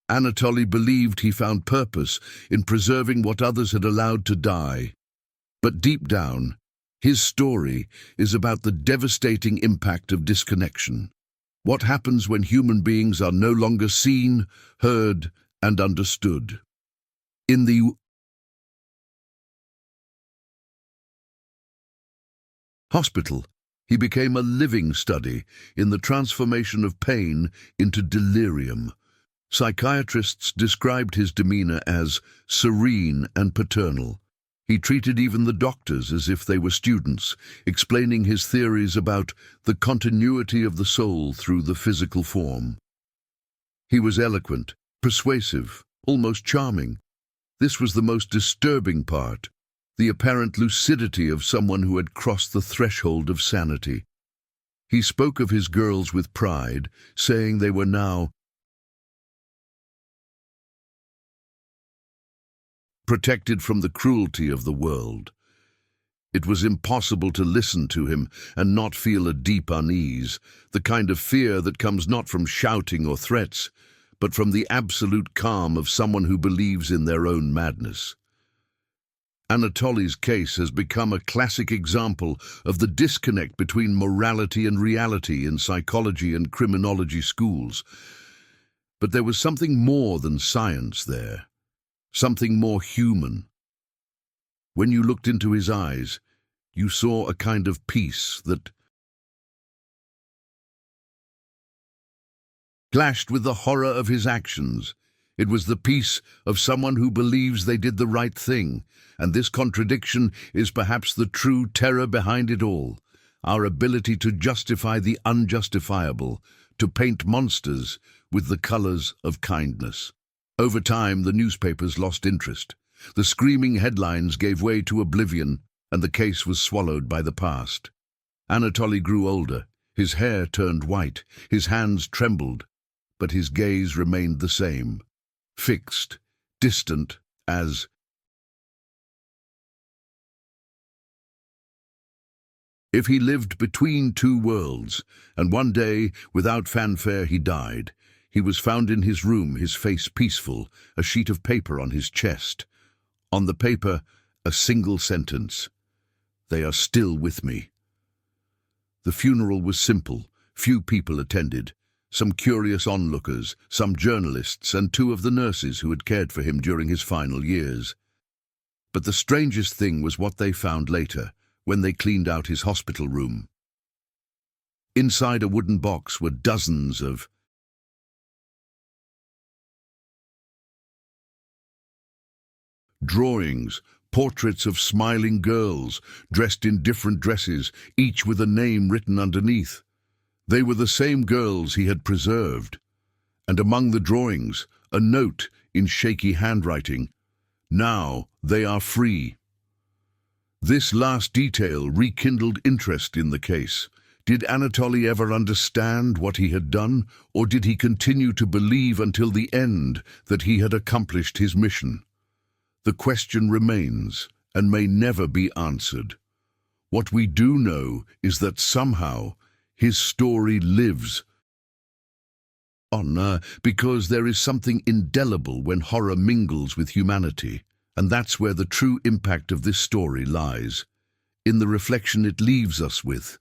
Anatoly believed he found purpose in preserving what others had allowed to die. But deep down, his story is about the devastating impact of disconnection. What happens when human beings are no longer seen, heard, and understood? In the hospital, he became a living study in the transformation of pain into delirium. Psychiatrists described his demeanor as serene and paternal. He treated even the doctors as if they were students, explaining his theories about the continuity of the soul through the physical form. He was eloquent, persuasive, almost charming. This was the most disturbing part, the apparent lucidity of someone who had crossed the threshold of sanity. He spoke of his girls with pride, saying they were now protected from the cruelty of the world. It was impossible to listen to him and not feel a deep unease, the kind of fear that comes not from shouting or threats, but from the absolute calm of someone who believes in their own madness. Anatoly's case has become a classic example of the disconnect between morality and reality in psychology and criminology schools. But there was something more than science there. Something more human. When you looked into his eyes, you saw a kind of peace that clashed with the horror of his actions. It was the peace of someone who believes they did the right thing, and this contradiction is perhaps the true terror behind it all. Our ability to justify the unjustifiable, to paint monsters with the colors of kindness. Over time, the newspapers lost interest. The screaming headlines gave way to oblivion, and the case was swallowed by the past. Anatoly grew older. His hair turned white, his hands trembled, but his gaze remained the same, fixed, distant, as if he lived between two worlds, and one day, without fanfare, he died. He was found in his room, his face peaceful, a sheet of paper on his chest. On the paper, a single sentence: "They are still with me." The funeral was simple. Few people attended. Some curious onlookers, some journalists, and two of the nurses who had cared for him during his final years. But the strangest thing was what they found later, when they cleaned out his hospital room. Inside a wooden box were dozens of drawings, portraits of smiling girls, dressed in different dresses, each with a name written underneath. They were the same girls he had preserved. And among the drawings, a note in shaky handwriting: "Now they are free." This last detail rekindled interest in the case. Did Anatoly ever understand what he had done, or did he continue to believe until the end that he had accomplished his mission? The question remains, and may never be answered. What we do know is that somehow his story lives on, because there is something indelible when horror mingles with humanity, and that's where the true impact of this story lies, in the reflection it leaves us with.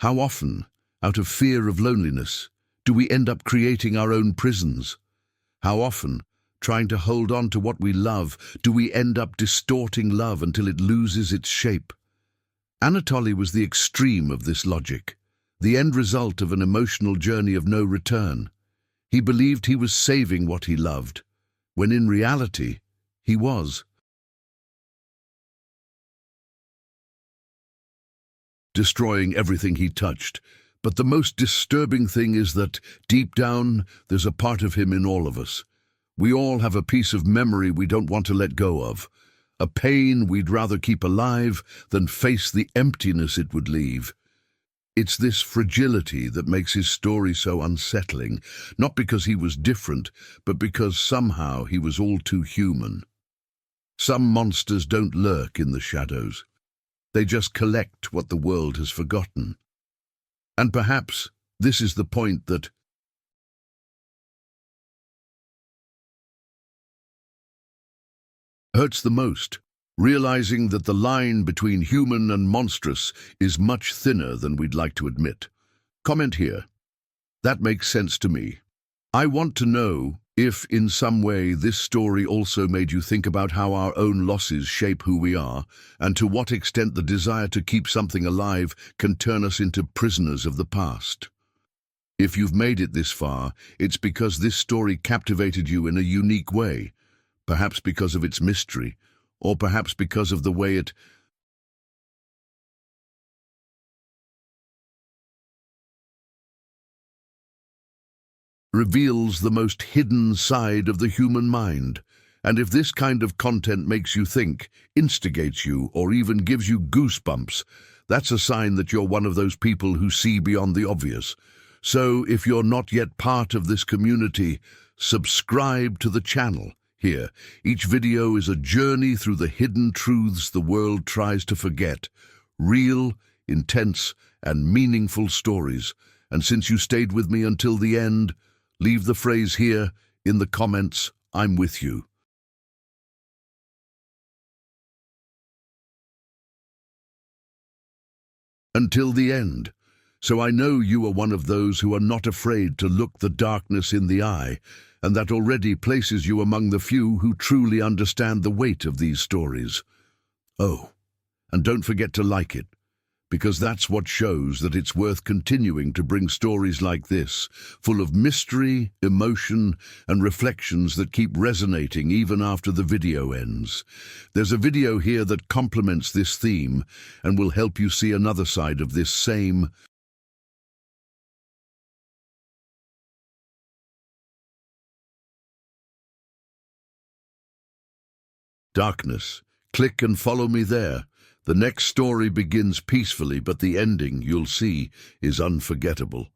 How often, out of fear of loneliness, do we end up creating our own prisons? How often, trying to hold on to what we love, do we end up distorting love until it loses its shape? Anatoly was the extreme of this logic, the end result of an emotional journey of no return. He believed he was saving what he loved, when in reality, he was destroying everything he touched. But the most disturbing thing is that, deep down, there's a part of him in all of us. We all have a piece of memory we don't want to let go of, a pain we'd rather keep alive than face the emptiness it would leave. It's this fragility that makes his story so unsettling, not because he was different, but because somehow he was all too human. Some monsters don't lurk in the shadows. They just collect what the world has forgotten. And perhaps this is the point that hurts the most, realizing that the line between human and monstrous is much thinner than we'd like to admit. Comment here. That makes sense to me. I want to know if, in some way, this story also made you think about how our own losses shape who we are, and to what extent the desire to keep something alive can turn us into prisoners of the past. If you've made it this far, it's because this story captivated you in a unique way, perhaps because of its mystery, or perhaps because of the way it reveals the most hidden side of the human mind. And if this kind of content makes you think, instigates you, or even gives you goosebumps, that's a sign that you're one of those people who see beyond the obvious. So if you're not yet part of this community, subscribe to the channel. Here, each video is a journey through the hidden truths the world tries to forget. Real, intense, and meaningful stories. And since you stayed with me until the end, leave the phrase here in the comments, "I'm with you." Until the end. So I know you are one of those who are not afraid to look the darkness in the eye, and that already places you among the few who truly understand the weight of these stories. Oh, and don't forget to like it, because that's what shows that it's worth continuing to bring stories like this, full of mystery, emotion, and reflections that keep resonating even after the video ends. There's a video here that complements this theme and will help you see another side of this same Darkness. Click and follow me there. The next story begins peacefully, but the ending, you'll see, is unforgettable.